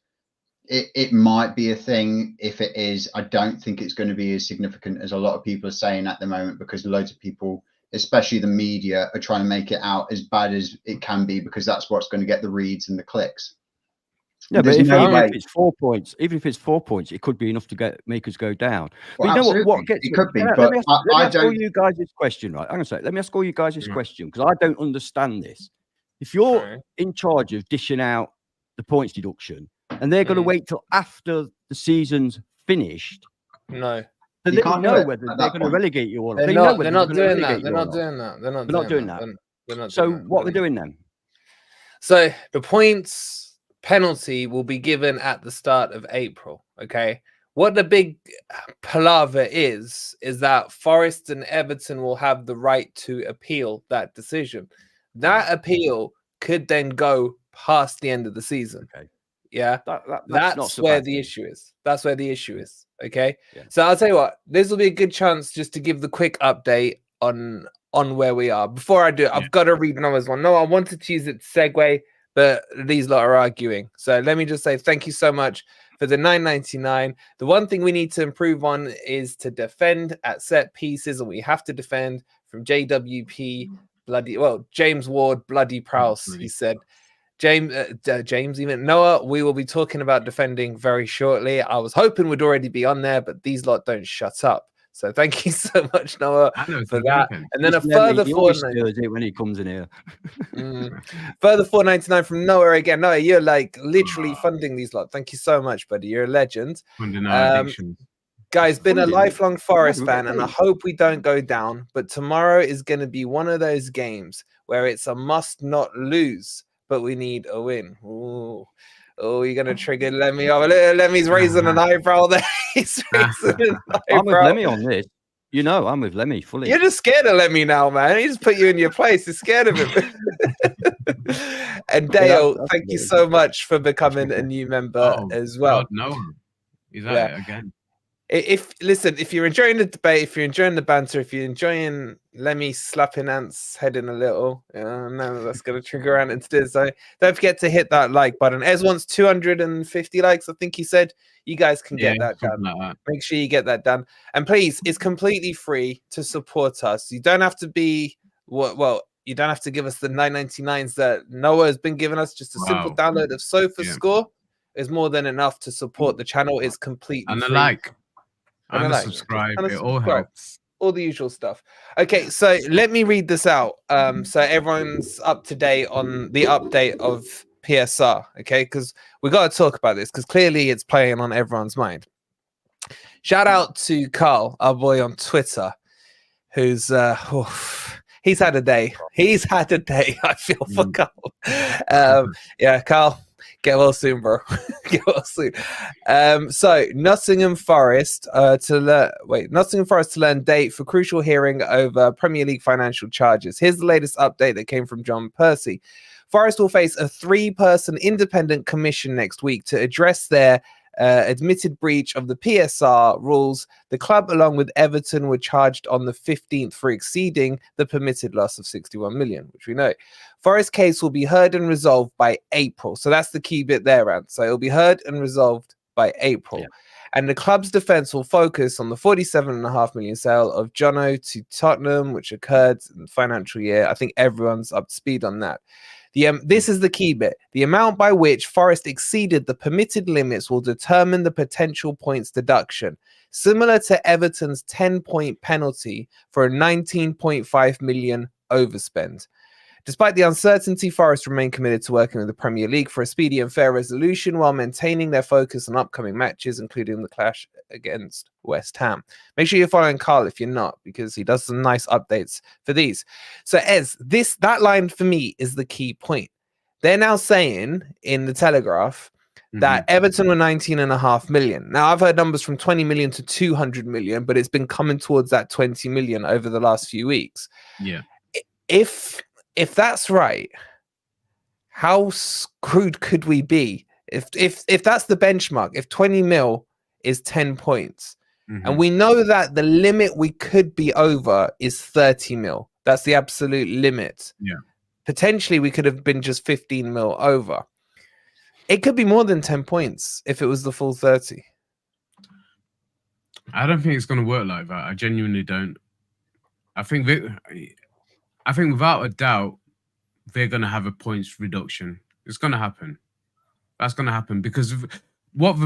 it might be a thing. If it is, I don't think it's going to be as significant as a lot of people are saying at the moment, because loads of people, especially the media, are trying to make it out as bad as it can be, because that's what's going to get the reads and the clicks. Yeah, There's but no way. if it's 4 points, even if it's 4 points, it could be enough to make us go down. Well, but you know what gets it could be. Let But me ask all you guys this question, right? I'm gonna say, let me ask all you guys this question, because I don't understand this. If you're in charge of dishing out the points deduction, and they're going to wait till after the season's finished, no, then they don't know whether they're going to relegate you or not. They're not doing that. They're not doing that. So what they're doing then? So the points penalty will be given at the start of April. Okay. What the big palaver is that Forest and Everton will have the right to appeal that decision. That appeal could then go past the end of the season. Okay. Yeah. That's where the issue is. That's where the issue is. Okay. Yeah. So I'll tell you what, this will be a good chance just to give the quick update on where we are. Before I do it, I've got to read Noah's one. No, I wanted to use it to segue, but these lot are arguing. So let me just say thank you so much for the $9.99. The one thing we need to improve on is to defend at set pieces, and we have to defend from JWP James Ward bloody Prowse. He said, James even Noah, we will be talking about defending very shortly. I was hoping we'd already be on there, but these lot don't shut up. So thank you so much, Noah, for that. And then a further $4.99 when he comes in here. Further $4.99 from Noah again. Noah, you're like literally funding these lot. Thank you so much, buddy. You're a legend. Guys, been a lifelong Forest fan, and I hope we don't go down. But tomorrow is going to be one of those games where it's a must not lose, but we need a win. Ooh. Oh, you're going to trigger Lemmy. Oh, Lemmy's raising an eyebrow there. He's raising an eyebrow. I'm with Lemmy on this. You know, I'm with Lemmy fully. You're just scared of Lemmy now, man. He just put you in your place. You're scared of him. And Dale, thank you so much for becoming a new member as well. God, no. He's at it again. If you're enjoying the debate, if you're enjoying the banter, if you're enjoying Lemmy slapping Ant's head in a little, no, that's going to trigger Ant into this. So don't forget to hit that like button. Ez wants 250 likes, I think he said. You guys can get that done. Like that. Make sure you get that done. And please, it's completely free to support us. You don't have to be you don't have to give us the $9.99s that Noah has been giving us. Just a simple download of Sofa Score is more than enough to support the channel. It's completely free. And subscribe. It all helps. All the usual stuff. Okay, so let me read this out. So everyone's up to date on the update of PSR. Okay, because we got to talk about this because clearly it's playing on everyone's mind. Shout out to Carl, our boy on Twitter, who's he's had a day. He's had a day. I feel for Carl. Yeah, Carl. Get well soon, bro. Get well soon. So Nottingham Forest Nottingham Forest to learn date for crucial hearing over Premier League financial charges. Here's the latest update that came from John Percy. Forest will face a 3-person independent commission next week to address their admitted breach of the PSR rules. The club, along with Everton, were charged on the 15th for exceeding the permitted loss of 61 million, which we know. Forest case will be heard and resolved by April. So that's the key bit there, Ant. So it'll be heard and resolved by April. Yeah. And the club's defense will focus on the 47.5 million sale of Jono to Tottenham, which occurred in the financial year. I think everyone's up to speed on that. This is the key bit. The amount by which Forest exceeded the permitted limits will determine the potential points deduction, similar to Everton's 10-point penalty for a 19.5 million overspend. Despite the uncertainty, Forest remain committed to working with the Premier League for a speedy and fair resolution while maintaining their focus on upcoming matches, including the clash against West Ham. Make sure you're following Carl if you're not, because he does some nice updates for these. So Ez, that line for me is the key point. They're now saying in the Telegraph that Everton were 19.5 million. Now, I've heard numbers from 20 million to 200 million, but it's been coming towards that 20 million over the last few weeks. Yeah. If that's right, how screwed could we be? If that's the benchmark, if 20 mil is 10 points, and we know that the limit we could be over is 30 mil. That's the absolute limit. Yeah. Potentially, we could have been just 15 mil over. It could be more than 10 points if it was the full 30. I don't think it's going to work like that. I genuinely don't. I think without a doubt, they're going to have a points reduction. It's going to happen. That's going to happen because what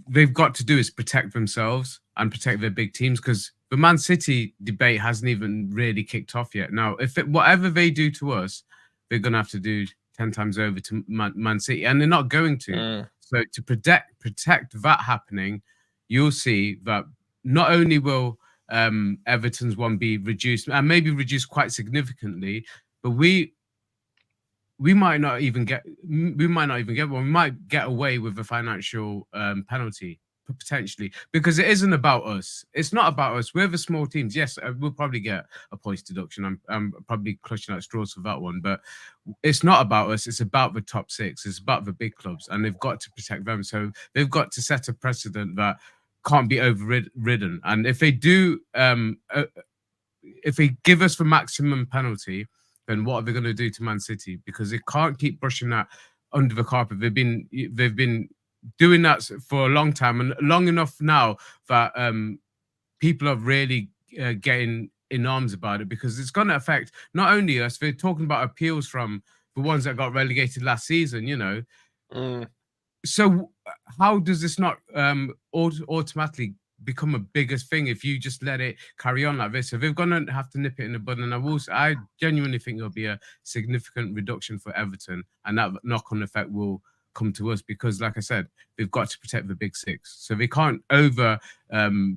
they've got to do is protect themselves and protect their big teams, because the Man City debate hasn't even really kicked off yet. Now, whatever they do to us, they're going to have to do 10 times over to Man City, and they're not going to. So to protect that happening, you'll see that not only will Everton's one be reduced, and maybe reduced quite significantly, but we might not even get one. We might get away with a financial penalty potentially, because it isn't about us. It's not about us. We're the small teams. Yes, we'll probably get a points deduction. I'm probably clutching at straws for that one, but it's not about us. It's about the top six. It's about the big clubs, and they've got to protect them. So they've got to set a precedent that can't be overridden. And if they do, if they give us the maximum penalty, then what are they going to do to Man City? Because they can't keep brushing that under the carpet. They've been doing that for a long time, and long enough now that people are really getting in arms about it, because it's going to affect not only us. They're talking about appeals from the ones that got relegated last season, you know. So how does this not automatically become a bigger thing if you just let it carry on like this? So they're going to have to nip it in the bud, and I genuinely think there'll be a significant reduction for Everton, and that knock-on effect will come to us, because like I said, they've got to protect the big six, so they can't over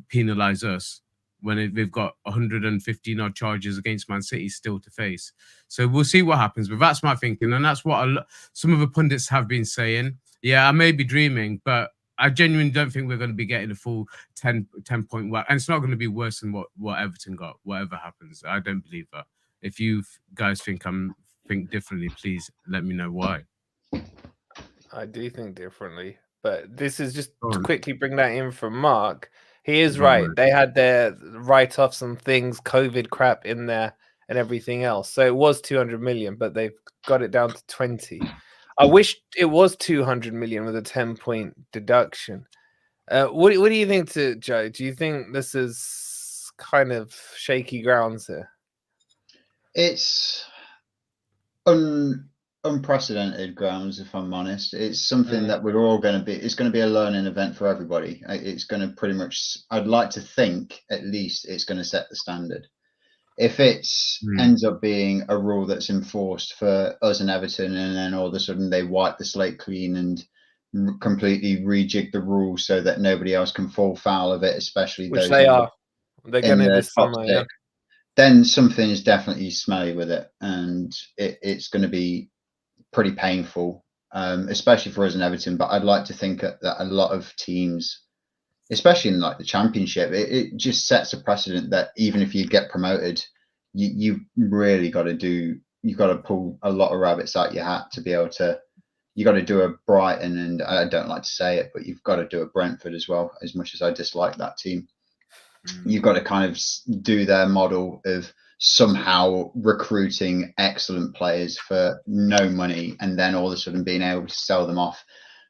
penalize us when they've got 115 odd charges against Man City still to face. So we'll see what happens, but that's my thinking, and that's what some of the pundits have been saying. Yeah, I may be dreaming, but I genuinely don't think we're going to be getting a full 10-point whack, and it's not going to be worse than what Everton got, whatever happens. I don't believe that. If you guys think differently, please let me know why. I do think differently, but this is just to quickly bring that in from Mark. He is right. They had their write-offs and things, COVID crap in there and everything else. So it was 200 million, but they've got it down to 20. I wish it was 200 million with a 10-point deduction. What do you think, Joe? Do you think this is kind of shaky grounds here? It's unprecedented grounds, if I'm honest. It's something that we're all going to be. It's going to be a learning event for everybody. It's going to pretty much. I'd like to think, at least, it's going to set the standard. If it ends up being a rule that's enforced for us and Everton, and then all of a sudden they wipe the slate clean and completely rejig the rules so that nobody else can fall foul of it, especially which those they are. They're going to this summer, yeah. Then something is definitely smelly with it, and it's going to be pretty painful, especially for us and Everton. But I'd like to think that a lot of teams, especially in like the Championship, it just sets a precedent that even if you get promoted, you really got to pull a lot of rabbits out your hat to be able to. You got to do a Brighton, and I don't like to say it, but you've got to do a Brentford as well. As much as I dislike that team, you've got to kind of do their model of somehow recruiting excellent players for no money, and then all of a sudden being able to sell them off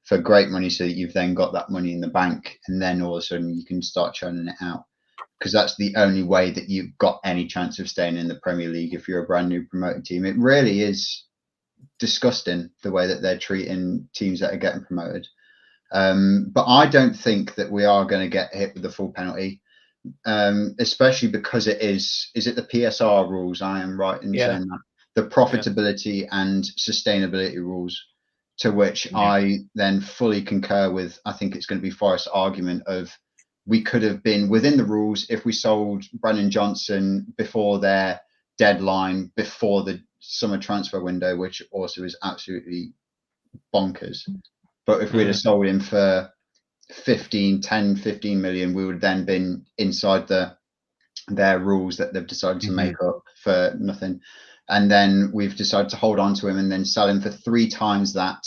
for great money, so that you've then got that money in the bank, and then all of a sudden you can start churning it out, because that's the only way that you've got any chance of staying in the Premier League if you're a brand new promoted team. It really is disgusting the way that they're treating teams that are getting promoted. But I don't think that we are going to get hit with the full penalty, especially because it is it the PSR rules? I am right in saying that, the profitability and sustainability rules, to which I then fully concur with. I think it's going to be Forest's argument of we could have been within the rules if we sold Brennan Johnson before their deadline, before the summer transfer window, which also is absolutely bonkers. But if we'd have sold him for 15 million, we would have then been inside their rules that they've decided to make up for nothing. And then we've decided to hold on to him and then sell him for 3 times that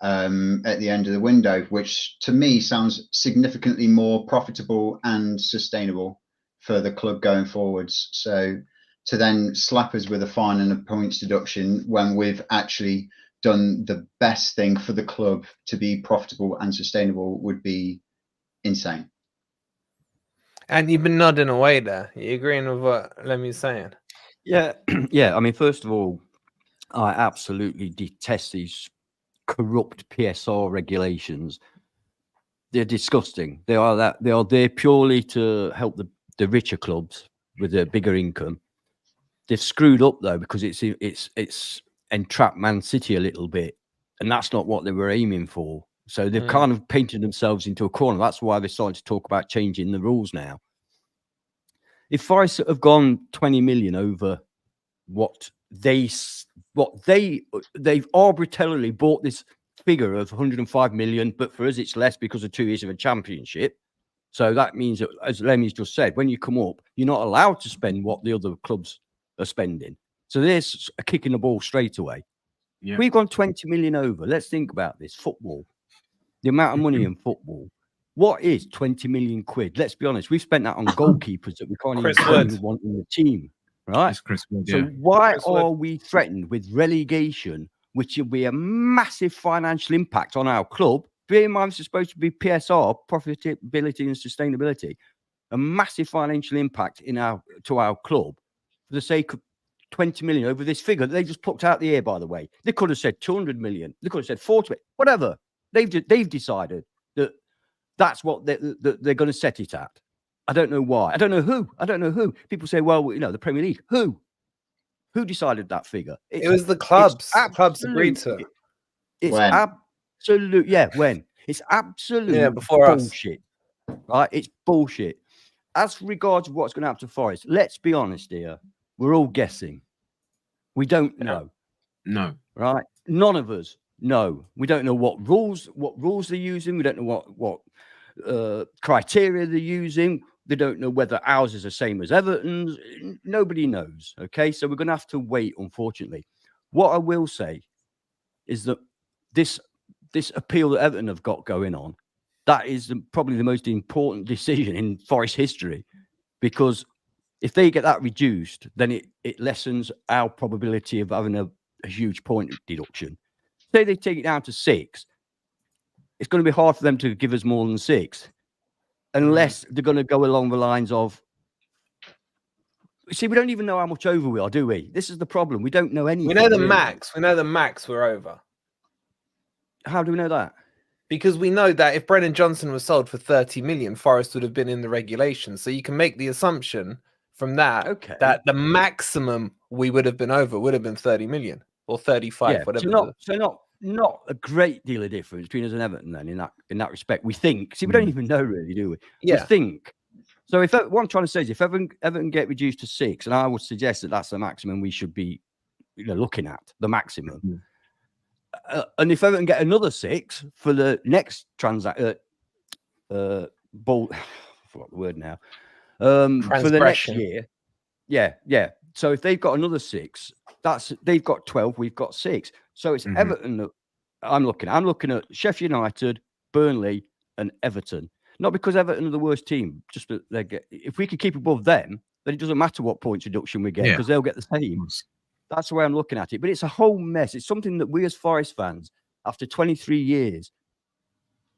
at the end of the window, which to me sounds significantly more profitable and sustainable for the club going forwards. So to then slap us with a fine and a points deduction when we've actually done the best thing for the club to be profitable and sustainable would be insane. And you've been nodding away there. You agreeing with what Lemmy's saying? Yeah, yeah. I mean, first of all, I absolutely detest these corrupt PSR regulations. They're disgusting. They are that. They are there purely to help the richer clubs with a bigger income. They've screwed up though, because it's entrapped Man City a little bit, and that's not what they were aiming for. So they've kind of painted themselves into a corner. That's why they're starting to talk about changing the rules now. If Forest have gone 20 million over what they've arbitrarily bought this figure of 105 million, but for us it's less because of 2 years of a championship. So that means that, as Lemmy's just said, when you come up, you're not allowed to spend what the other clubs are spending. So there's a kick in the ball straight away. Yeah. We've gone 20 million over. Let's think about this. Football, the amount of money in football. What is 20 million quid? Let's be honest. We've spent that on goalkeepers that we can't even want in the team, right? Wood, so why are we threatened with relegation, which will be a massive financial impact on our club? Bear in mind, it's supposed to be PSR, profitability and sustainability. A massive financial impact to our club for the sake of 20 million over this figure that they just plucked out the air, by the way. They could have said 200 million. They could have said 40, whatever. They've decided that that's what they're going to set it at. I don't know why. I don't know who. People say, well, the Premier League. Who decided that figure? It was the clubs. Clubs agreed to it. It's absolute. Yeah, when? It's absolute before bullshit. Us. Right? It's bullshit. As regards what's going to happen to Forest, let's be honest here. We're all guessing. We don't know. No. Right? None of us know. We don't know what rules they're using. We don't know what criteria they're using. They don't know whether ours is the same as Everton's. Nobody knows. Okay, so we're going to have to wait, unfortunately. What I will say is that this appeal that Everton have got going on, that is probably the most important decision in Forest history, because if they get that reduced, then it lessens our probability of having a huge point deduction. Say they take it down to 6, it's going to be hard for them to give us more than 6, unless they're going to go along the lines of, see, we don't even know how much over we are, do we? This is the problem. We don't know anything. We know the max. We know the max we're over. How do we know that? Because we know that if Brennan Johnson was sold for 30 million, Forest would have been in the regulation. So you can make the assumption from that that the maximum we would have been over would have been 30 million or 35, whatever. So not a great deal of difference between us and Everton then in that respect. We think. See, we don't even know really, do we? Yeah. We think. So if what I'm trying to say is, if Everton get reduced to 6, and I would suggest that that's the maximum we should be looking at, the maximum. And if Everton get another 6 for the next transaction, I forgot the word now. For the next year, yeah. So if they've got another 6, they've got 12, we've got 6. So it's Everton that I'm looking at. I'm looking at Sheffield United, Burnley, and Everton. Not because Everton are the worst team, just that if we could keep above them, then it doesn't matter what points reduction we get, because they'll get the same. That's the way I'm looking at it. But it's a whole mess. It's something that we as Forest fans, after 23 years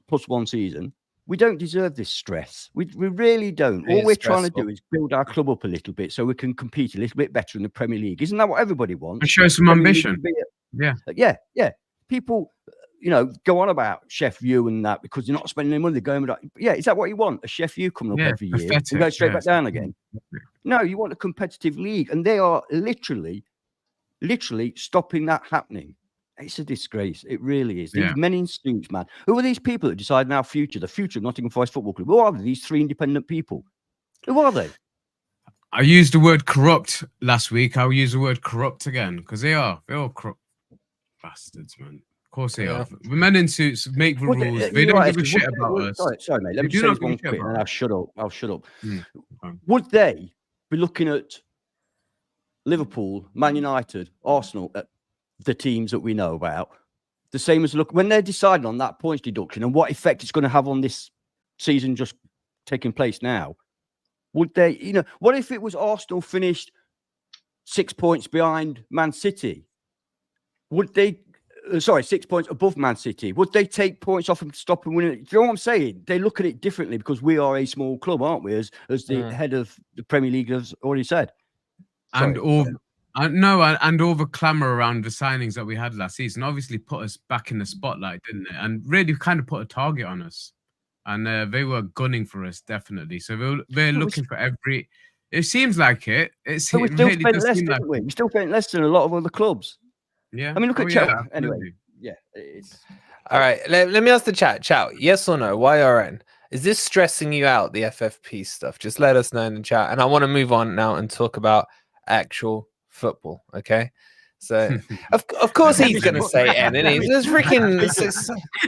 plus 1 season, we don't deserve this stress. We really don't. All we're trying to do is build our club up a little bit so we can compete a little bit better in the Premier League. Isn't that what everybody wants? And show some ambition. Yeah. People, go on about Chef U and that because they're not spending any money. They're going, is that what you want? A Chef U coming up every year and go straight back down again? No, you want a competitive league, and they are literally stopping that happening. It's a disgrace. It really is. These men in suits, man. Who are these people that decide our future, the future of Nottingham Forest Football Club? Who are they? These 3 independent people. Who are they? I used the word corrupt last week. I'll use the word corrupt again, because they're all corrupt bastards, man. Of course they are. The men in suits make the rules. They don't give a shit about us. Sorry, mate. Let me say this one quick, and I'll shut up. Would they be looking at Liverpool, Man United, Arsenal, the teams that we know about, the same as when they're deciding on that points deduction and what effect it's going to have on this season just taking place now? Would they, what if it was Arsenal finished 6 points behind Man City? Would they sorry, 6 points above Man City. Would they take points off and stop and win it? Do you know what I'm saying? They look at it differently because we are a small club, aren't we? As the head of the Premier League has already said. And all the clamour around the signings that we had last season obviously put us back in the spotlight, didn't it? And really kind of put a target on us. And they were gunning for us, definitely. So they're looking for every. It seems like it. We still spent less, didn't we? We still spent less than a lot of other clubs. Yeah. I mean, look at Chelsea. Anyway, yeah. All right. Let me ask the chat. Yes or no? YRN. Is this stressing you out, the FFP stuff? Just let us know in the chat. And I want to move on now and talk about actual football. Okay. So, of course, he's going to say N, and he's just freaking.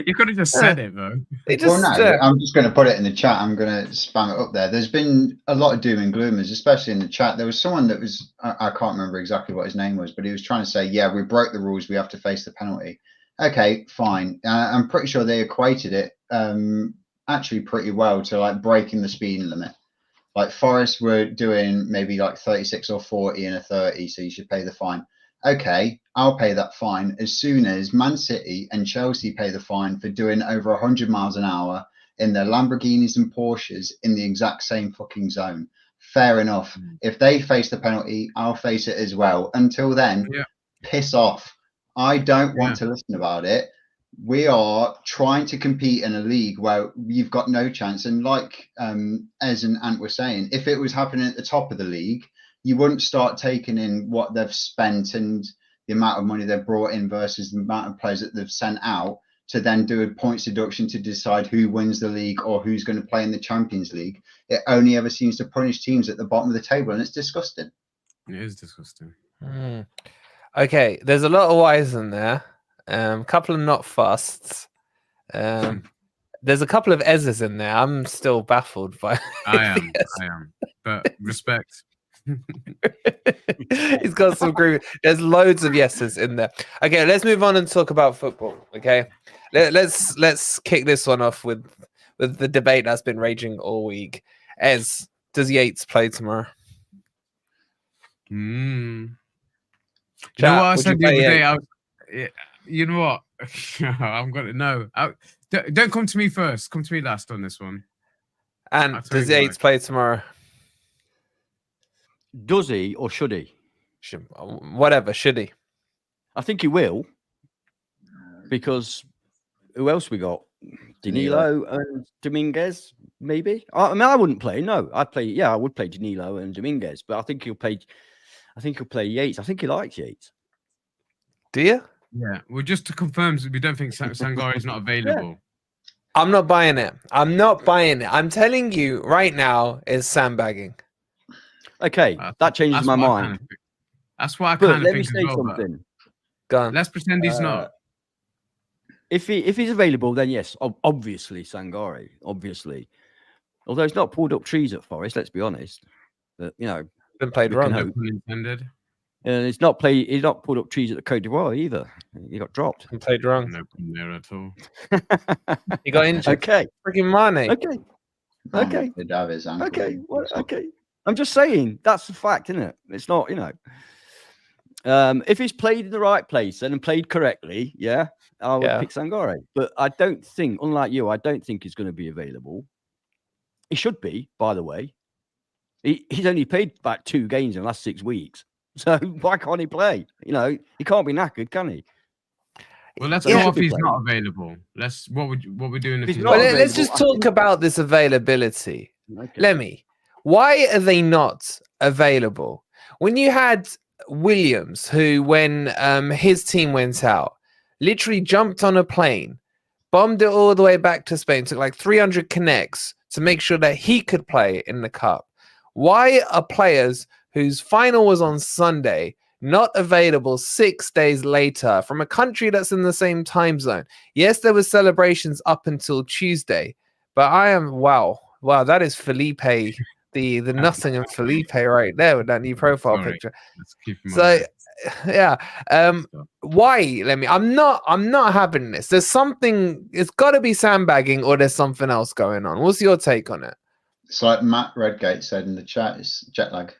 You could have just said it, though. I'm just going to put it in the chat. I'm going to spam it up there. There's been a lot of doom and gloomers, especially in the chat. There was someone that was, I can't remember exactly what his name was, but he was trying to say, yeah, we broke the rules. We have to face the penalty. Okay, fine. I'm pretty sure they equated it actually pretty well to like breaking the speeding limit. Like Forest were doing maybe like 36 or 40 in a 30, so you should pay the fine. Okay, I'll pay that fine as soon as Man City and Chelsea pay the fine for doing over 100 miles an hour in their Lamborghinis and Porsches in the exact same fucking zone. Fair enough. If they face the penalty, I'll face it as well. Until then, piss off. I don't want to listen about it. We are trying to compete in a league where you've got no chance. And like Ez and Ant were saying, if it was happening at the top of the league, you wouldn't start taking in what they've spent and the amount of money they've brought in versus the amount of players that they've sent out to then do a points deduction to decide who wins the league or who's going to play in the Champions League. It only ever seems to punish teams at the bottom of the table, and it's disgusting. It is disgusting. Okay, there's a lot of Y's in there. A couple of not fusts. There's a couple of Ez's in there. I'm still baffled by. I am. But respect. He's got some groove. There's loads of yeses in there. Okay, let's move on and talk about football. Okay, let's kick this one off with the debate that's been raging all week. Ez, does Yates play tomorrow? You know what I said the other day? You know what? I'm gonna know. Don't come to me first. Come to me last on this one. And does Yates play tomorrow? Does he or should he? Whatever, should he? I think he will. Because who else we got? Danilo and Dominguez, maybe. I mean, I wouldn't play. No, I'd play. Yeah, I would play Danilo and Dominguez, but I think he'll play. I think he'll play Yates. I think he likes Yates. Do you? Yeah. Well, just to confirm, we don't think Sangare is not available. I'm not buying it. I'm I'm telling you right now, is sandbagging. Okay, that changes my mind. That's what I kind of think. Let me say something. Go on. Let's pretend he's not. If he's available, then yes, obviously Sangare, obviously. Although it's not pulled up trees at Forest, let's be honest. But been played wrong. No pun intended. And he's not pulled up trees at the Côte d'Ivoire either. He got dropped. Been played wrong. No pun there at all. He got injured. Okay. Freaking Mane. Okay. Okay. Okay. I'm just saying that's the fact, isn't it? It's not, if he's played in the right place and played correctly, I would pick Sangare. But I don't think, unlike you, I don't think he's going to be available. He should be, by the way. He's only played about 2 games in the last 6 weeks. So why can't he play? He can't be knackered, can he? Well, let's go if he's not available. What we're doing if he's not available. Let's just talk about this availability. Okay. Lemmy, why are they not available? When you had Williams, who when his team went out, literally jumped on a plane, bombed it all the way back to Spain, took like 300 connects to make sure that he could play in the cup. Why are players whose final was on Sunday not available 6 days later from a country that's in the same time zone? Yes, there were celebrations up until Tuesday, but wow, that is Felipe, the Nottingham Felipe right there with that new profile picture. So why? I'm not having this. There's something. It's got to be sandbagging, or there's something else going on. What's your take on it? It's like Matt Redgate said in the chat. It's jet lag.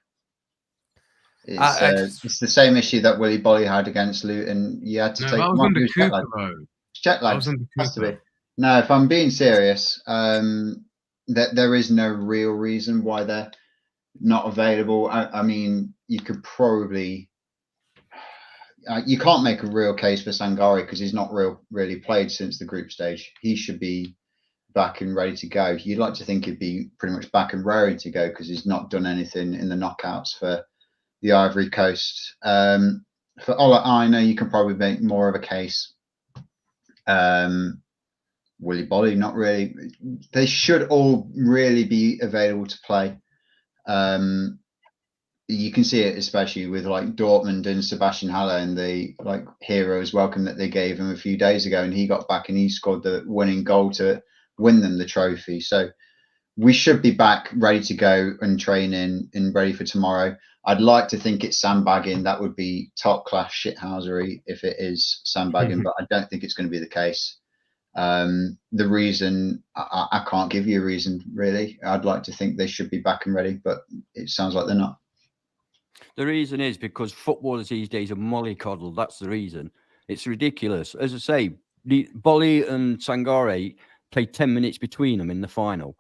It's the same issue that Willy Boly had against Luton. You had to take that was under Cooper, though. Jet lags. Has to be. No, if I'm being serious, there is no real reason why they're not available. I mean, you could probably you can't make a real case for Sangare because he's not really played since the group stage. He should be back and ready to go. You'd like to think he'd be pretty much back and ready to go because he's not done anything in the knockouts for the Ivory Coast. For Aina, you can probably make more of a case. Willy Boly, not really. They should all really be available to play. You can see it especially with like Dortmund and Sebastian Haller and the heroes welcome that they gave him a few days ago, and he got back and he scored the winning goal to win them the trophy. So we should be back ready to go and training and ready for tomorrow. I'd like to think it's sandbagging. That would be top class shithousery if it is sandbagging, but I don't think it's going to be the case. The reason I can't give you a reason really. I'd like to think they should be back and ready, but it sounds like they're not. The reason is because footballers these days are mollycoddled. That's the reason. It's ridiculous. As I say, Boly and Sangare played 10 minutes between them in the final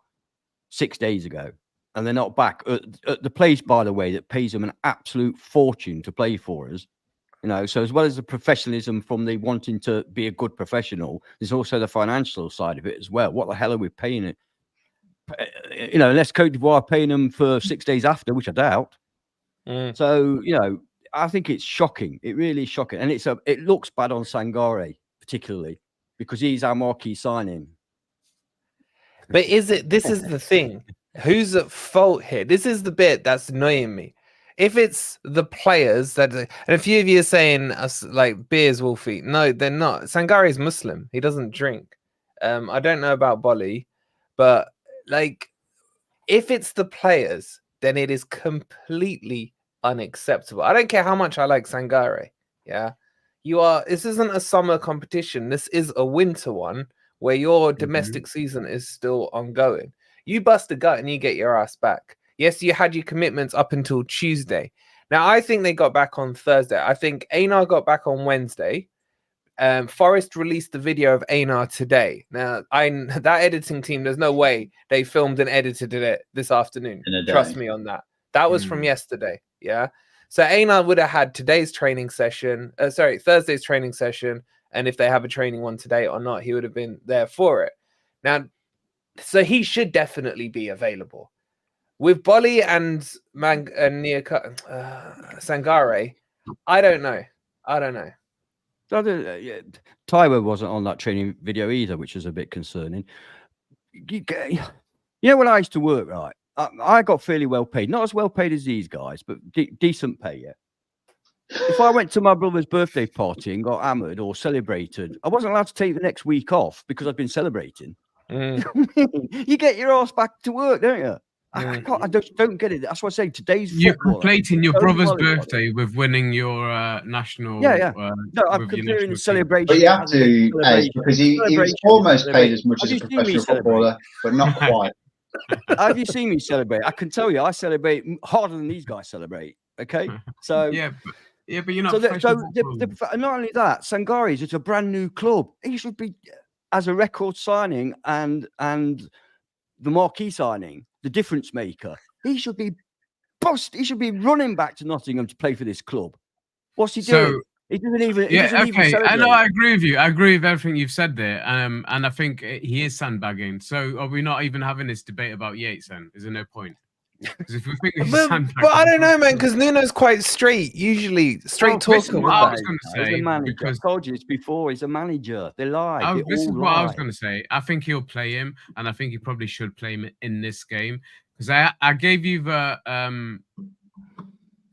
6 days ago, and they're not back at the place, by the way, that pays them an absolute fortune to play for us. You know, so as well as the professionalism from the wanting to be a good professional, there's also the financial side of it as well. What the hell are we paying it? You know, unless Cote d'Ivoire are paying them for 6 days after, which I doubt. So, you know, I think it's shocking. It really is shocking. And it looks bad on Sangare, particularly, because he's our marquee signing. But this is the thing. Who's at fault here? This is the bit that's annoying me. If it's the players and a few of you are saying like beers Wolfie. No, they're not. Sangare is Muslim. He doesn't drink. I don't know about Boly, but like if it's the players, then it is completely unacceptable. I don't care how much I like Sangare. Yeah. This isn't a summer competition. This is a winter one where your domestic season is still ongoing. You bust a gut and you get your ass back. Yes, you had your commitments up until Tuesday. Now, I think they got back on Thursday. I think Aina got back on Wednesday. Forest released the video of Aina today. Now, that editing team, there's no way they filmed and edited it this afternoon. Trust me on that. That was from yesterday. Yeah. So Aina would have had today's training session. Thursday's training session. And if they have a training one today or not, he would have been there for it. Now, so he should definitely be available. With Boly and Sangare, I don't know. Taiwo wasn't on that training video either, which was a bit concerning. You know, when I used to work, right, I got fairly well paid. Not as well paid as these guys, but decent pay, yeah. If I went to my brother's birthday party and got hammered or celebrated, I wasn't allowed to take the next week off because I'd been celebrating. You get your ass back to work, don't you? I just don't get it. That's what I say. Today's you're completing your brother's birthday with winning your national. No, I'm comparing the celebration. But you have to, because he was almost paid as much as a professional footballer, but not quite. Have you seen me celebrate? I can tell you, I celebrate harder than these guys celebrate. Okay, so but you're not. Not only that, Sangare is a brand new club. He should be as a record signing and the marquee signing, the difference maker. He should be He should be running back to Nottingham to play for this club. What's he doing? He doesn't even. I know. I agree with you. I agree with everything you've said there. And I think he is sandbagging. So are we not even having this debate about Yates? Then is there no point? If we think but I don't know, man. Because Nuno's quite usually straight talking. I was going to say, he's a manager. I told you this before. He's a manager. They lie. This is what I was going to say. I think he'll play him, and I think he probably should play him in this game because I gave you the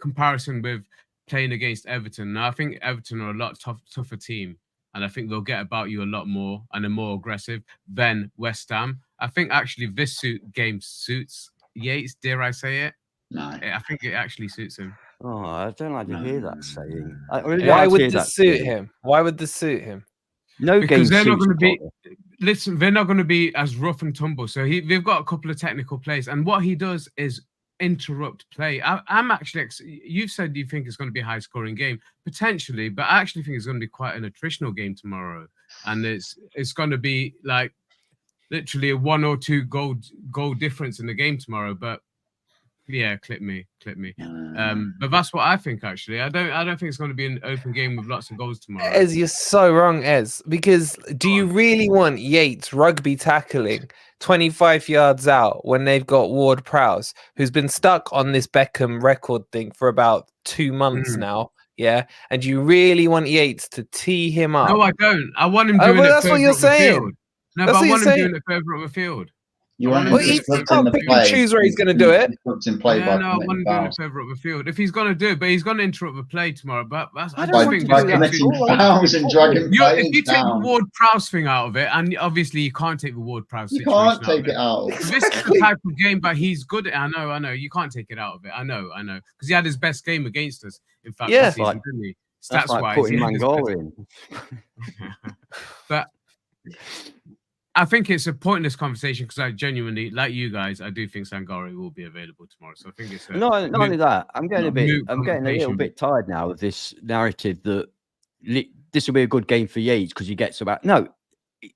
comparison with playing against Everton. Now I think Everton are a lot tougher team, and I think they'll get about you a lot more and are more aggressive than West Ham. I think actually this game suits Yates, dare I say it? No. I think it actually suits him. Oh, I don't like to hear that saying. Why would this suit him? Why would this suit him? No, because they're not going to be. Listen, they're not going to be as rough and tumble. So they've got a couple of technical plays, and what he does is interrupt play. I'm actually. You've said you think it's going to be a high-scoring game, potentially, but I actually think it's going to be quite an attritional game tomorrow, and it's going to be like literally a 1 or 2 goal difference in the game tomorrow. But yeah, clip me. But that's what I think. Actually, I don't think it's going to be an open game with lots of goals tomorrow. Ez, you're so wrong, Ez. Because do you really want Yates rugby tackling 25 yards out when they've got Ward-Prowse, who's been stuck on this Beckham record thing for about 2 months now? Yeah, and do you really want Yates to tee him up? No, I don't. I want him doing it. That's what you're saying. No, but I want him doing it further up the field. You want well, he can't pick and choose where he's going to do it. I want him doing it further up the field. If he's going to do it, but he's going to interrupt the play tomorrow. But I don't think if you take the Ward-Prowse thing out of it, and obviously you can't take the Ward-Prowse situation out of it. You can't take it out. This is the type of game that he's good at. I know. You can't take it out of it. I know. Because he had his best game against us. In fact, this season, didn't he? Stats wise, putting Sangare in. But I think it's a pointless conversation because I genuinely, like you guys, I do think Sangare will be available tomorrow. So I think it's not only that. I'm getting a little bit tired now of this narrative that this will be a good game for Yates because he gets about. No,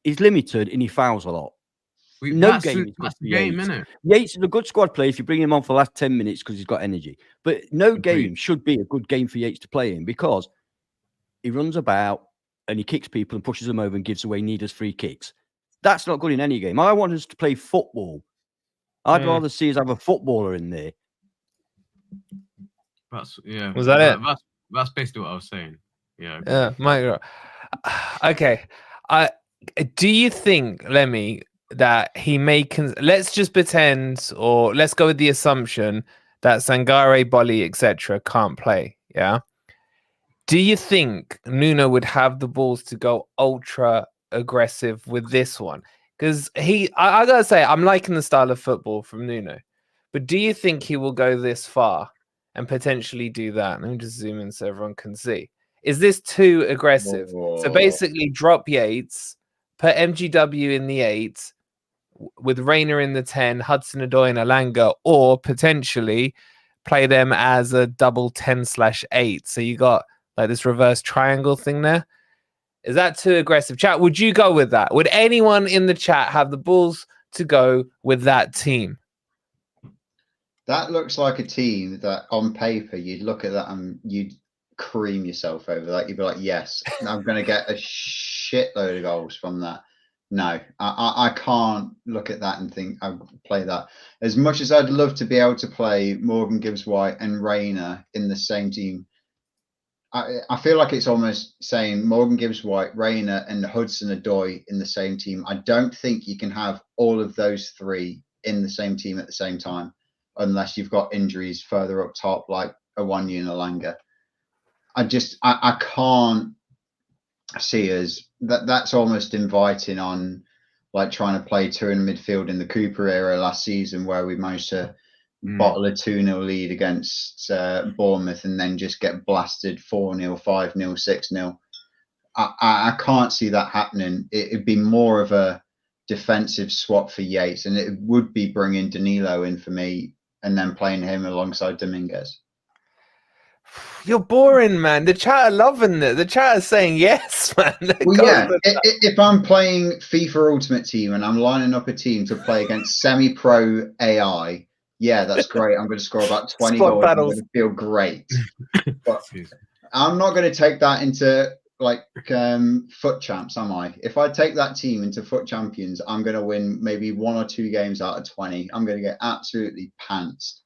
he's limited and he fouls a lot. No game is good for Yates. Isn't it? Yates is a good squad player if you bring him on for the last 10 minutes because he's got energy. But no game should be a good game for Yates to play in because he runs about and he kicks people and pushes them over and gives away needless free kicks. That's not good in any game. I want us to play football. I'd rather see us have a footballer in there. Was that it? That's basically what I was saying. Yeah. Yeah, Mike. Okay. Do you think, Lemmy, that he may let's just pretend, or let's go with the assumption that Sangare, Boly, etc. can't play. Yeah. Do you think Nuno would have the balls to go ultra aggressive with this one? Because I gotta say, I'm liking the style of football from Nuno, but do you think he will go this far and potentially do that? Let me just zoom in so everyone can see. Is this too aggressive? So basically drop Yates, put MGW in the 8 with Reina in the 10, Hudson-Odoi and Alanga, or potentially play them as a double 10/8. So you got like this reverse triangle thing there. Is that too aggressive? Chat, would you go with that? Would anyone in the chat have the balls to go with that team? That looks like a team that on paper, you'd look at that and you'd cream yourself over that. You'd be like, yes, I'm going to get a shitload of goals from that. No, I can't look at that and think I'll play that. As much as I'd love to be able to play Morgan Gibbs-White and Reina in the same team, I feel like it's almost saying Morgan Gibbs-White, Reina, and Hudson-Odoi in the same team. I don't think you can have all of those three in the same team at the same time, unless you've got injuries further up top, like Awoniyi and Alanga. I can't see us. That's almost inviting on, like trying to play two in midfield in the Cooper era last season, where we managed to bottle a 2-0 lead against Bournemouth and then just get blasted 4-0, 5-0, 6-0. I can't see that happening. It'd be more of a defensive swap for Yates, and it would be bringing Danilo in for me and then playing him alongside Dominguez. You're boring, man. The chat are loving it. The chat is saying yes, man. Well, yeah, if I'm playing FIFA Ultimate Team and I'm lining up a team to play against semi-pro AI, yeah, that's great. I'm going to score about 20 goals. I'm going to feel great. But I'm not going to take that into like foot champs, am I? If I take that team into foot champions, I'm going to win maybe 1 or 2 games out of 20. I'm going to get absolutely pantsed.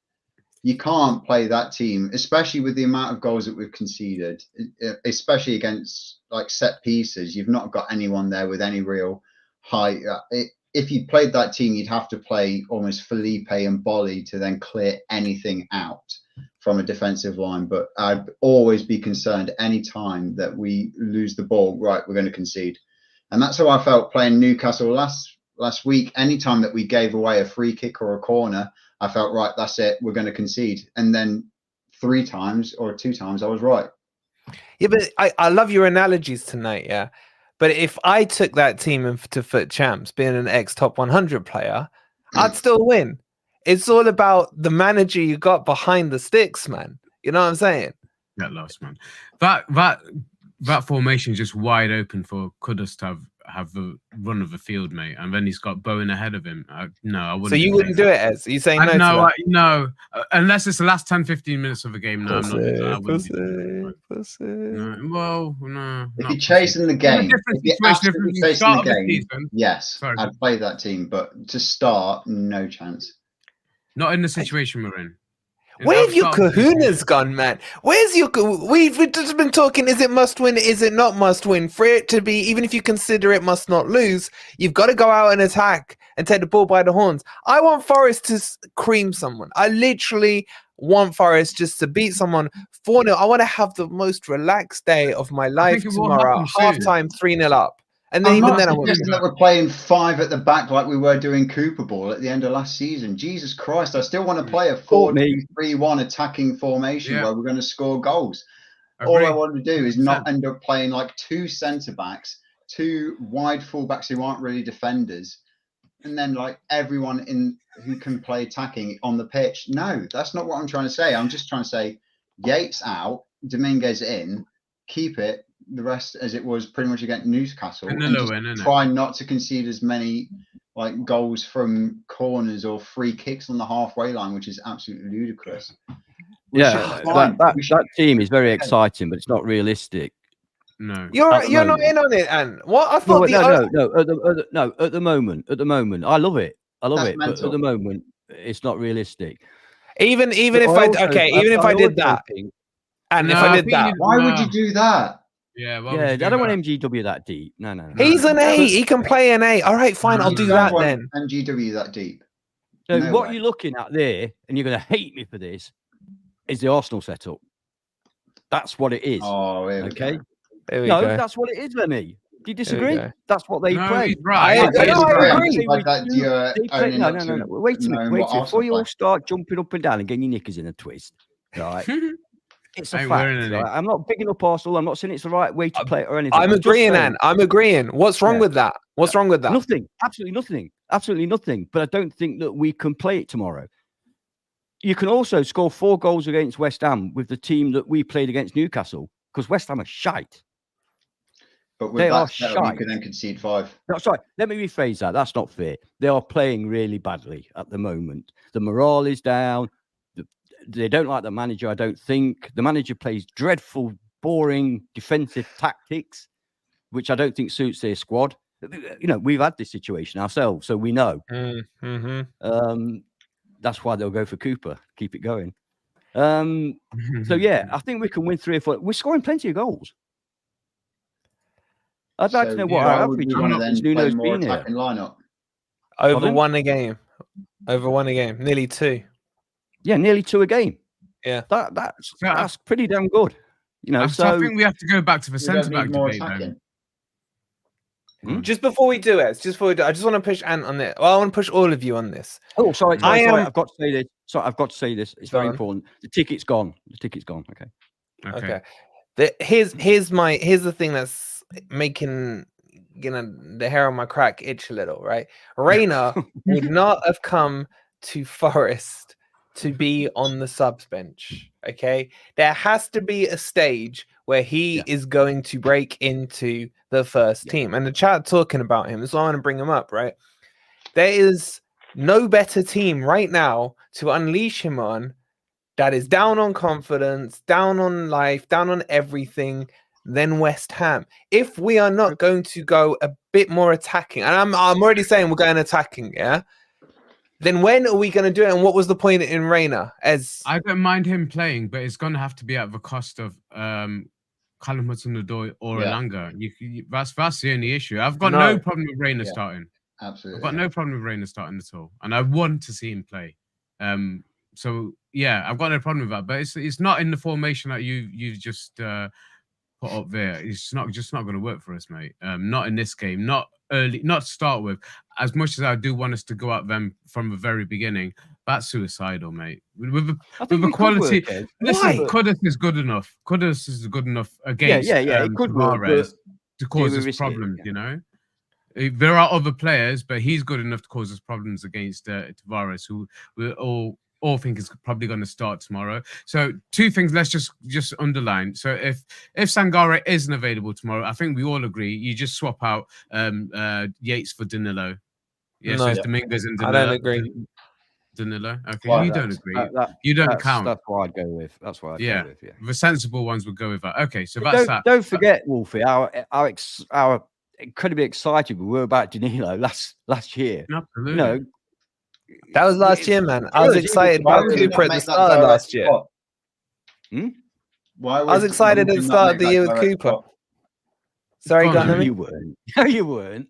You can't play that team, especially with the amount of goals that we've conceded, especially against like set pieces. You've not got anyone there with any real high. If you played that team, you'd have to play almost Felipe and Boly to then clear anything out from a defensive line. But I'd always be concerned any time that we lose the ball, right, we're going to concede. And that's how I felt playing Newcastle last week. Anytime that we gave away a free kick or a corner, I felt, right, that's it, we're going to concede. And then 3 times or 2 times, I was right. Yeah, but I love your analogies tonight, yeah. But if I took that team to foot champs, being an ex-top 100 player, I'd still win. It's all about the manager you got behind the sticks, man. You know what I'm saying? Get lost, man. That formation is just wide open for Kudus to have the run of the field, mate. And then he's got Bowen ahead of him. I wouldn't. So you wouldn't do it, as you saying no to that? No, unless it's the last 10-15 minutes of the game. No, Pussy, I'm not. pussy. Well, no. If you're chasing the game, yes, I'd play that team. But to start, no chance. Not in the situation we're in. Where have your kahunas gone, man? Where's your... We've just been talking, is it must win, is it not must win? For it to be, even if you consider it must not lose, you've got to go out and attack and take the bull by the horns. I want Forest to cream someone. I literally want Forest just to beat someone 4-0. I want to have the most relaxed day of my life tomorrow. Half-time, 3-0 up. And then even then, I suggesting that we're playing 5 at the back like we were doing Cooper Ball at the end of last season. Jesus Christ, I still want to play a 4-2-3-1 attacking formation where we're going to score goals. All I want to do is not end up playing like 2 centre backs, 2 wide full backs who aren't really defenders, and then like everyone in who can play attacking on the pitch. No, that's not what I'm trying to say. I'm just trying to say Yates out, Dominguez in, keep it. The rest as it was pretty much against Newcastle, and try not to concede as many like goals from corners or free kicks on the halfway line, which is absolutely ludicrous. That team is very exciting, but it's not realistic. No, you're not in on it, and what I thought. No. At the moment, I love it. But at the moment, it's not realistic. Even if I did that, and if I did that, why would you do that? Yeah, I don't want MGW that deep. No. He's an 8. He can play an 8. All right, fine. I'll do that then. MGW that deep. So what you're looking at there, and you're going to hate me for this, is the Arsenal setup. That's what it is. Oh, okay. There we go. That's what it is, Remy. Do you disagree? That's what they play. Right. I agree. No. Wait a minute. Before you all start jumping up and down and getting your knickers in a twist, right? It's a fact. Right? I'm not bigging up Arsenal. I'm not saying it's the right way to play it or anything. I'm agreeing, Anne. I'm agreeing. What's wrong with that? What's wrong with that? Nothing. Absolutely nothing. But I don't think that we can play it tomorrow. You can also score 4 goals against West Ham with the team that we played against Newcastle, because West Ham are shite. But with that, you can then concede 5. No, sorry, let me rephrase that. That's not fair. They are playing really badly at the moment. The morale is down. They don't like the manager, I don't think. The manager plays dreadful, boring defensive tactics, which I don't think suits their squad. You know, we've had this situation ourselves, so we know. That's why they'll go for Cooper. Keep it going. So, yeah, I think we can win 3 or 4. We're scoring plenty of goals. I'd like to know what our average is. Nuno's been here. Lineup. Over 1 a game. Nearly 2. Yeah, nearly 2 a game. Yeah, that's pretty damn good. You know, so I think we have to go back to the centre back debate. Just before we do it, I just want to push Ant on this. Well, I want to push all of you on this. Oh, sorry. I've got to say this. It's very important. The ticket's gone. Okay. Here's the thing that's making the hair on my crack itch a little. Right, Reina would not have come to Forest to be on the subs bench. Okay, there has to be a stage where he is going to break into the first team, and the chat talking about him, so I want to bring him up. Right, there is no better team right now to unleash him on that is down on confidence, down on life, down on everything than West Ham. If we are not going to go a bit more attacking, and I'm already saying we're going attacking, then when are we going to do it? And what was the point in Reina? As I don't mind him playing, but it's going to have to be at the cost of Callum Hudson-Odoi or Elanga. That's the only issue. I've got no problem with Reina starting. Absolutely, I've got no problem with Reina starting at all, and I want to see him play. So yeah, I've got no problem with that. But it's not in the formation that you've just put up there. It's not going to work for us, mate. Not in this game. Not early. Not to start with. As much as I do want us to go at them from the very beginning, that's suicidal, mate. With the quality, listen, Kudus is good enough. Kudus is good enough against it could Tavares to cause us problems, you know. There are other players, but he's good enough to cause us problems against Tavares, who we all think is probably going to start tomorrow. So 2 things. Let's just underline. So if Sangare isn't available tomorrow, I think we all agree you just swap out Yates for Danilo. Yeah, so it's Dominguez and Danilo. I don't agree. Danilo. Okay, you don't agree. You don't count. That's what I'd go with. That's what I'd go with. Yeah, the sensible ones would go with that. Okay, so but that's that. Don't forget, Wolfie, our incredibly excited we were about Danilo last year. Absolutely. You know, that was last year, man. I was excited about Cooper at the start of last year. I was excited at the start of the year with Cooper. Sorry, no, you weren't. No, you weren't.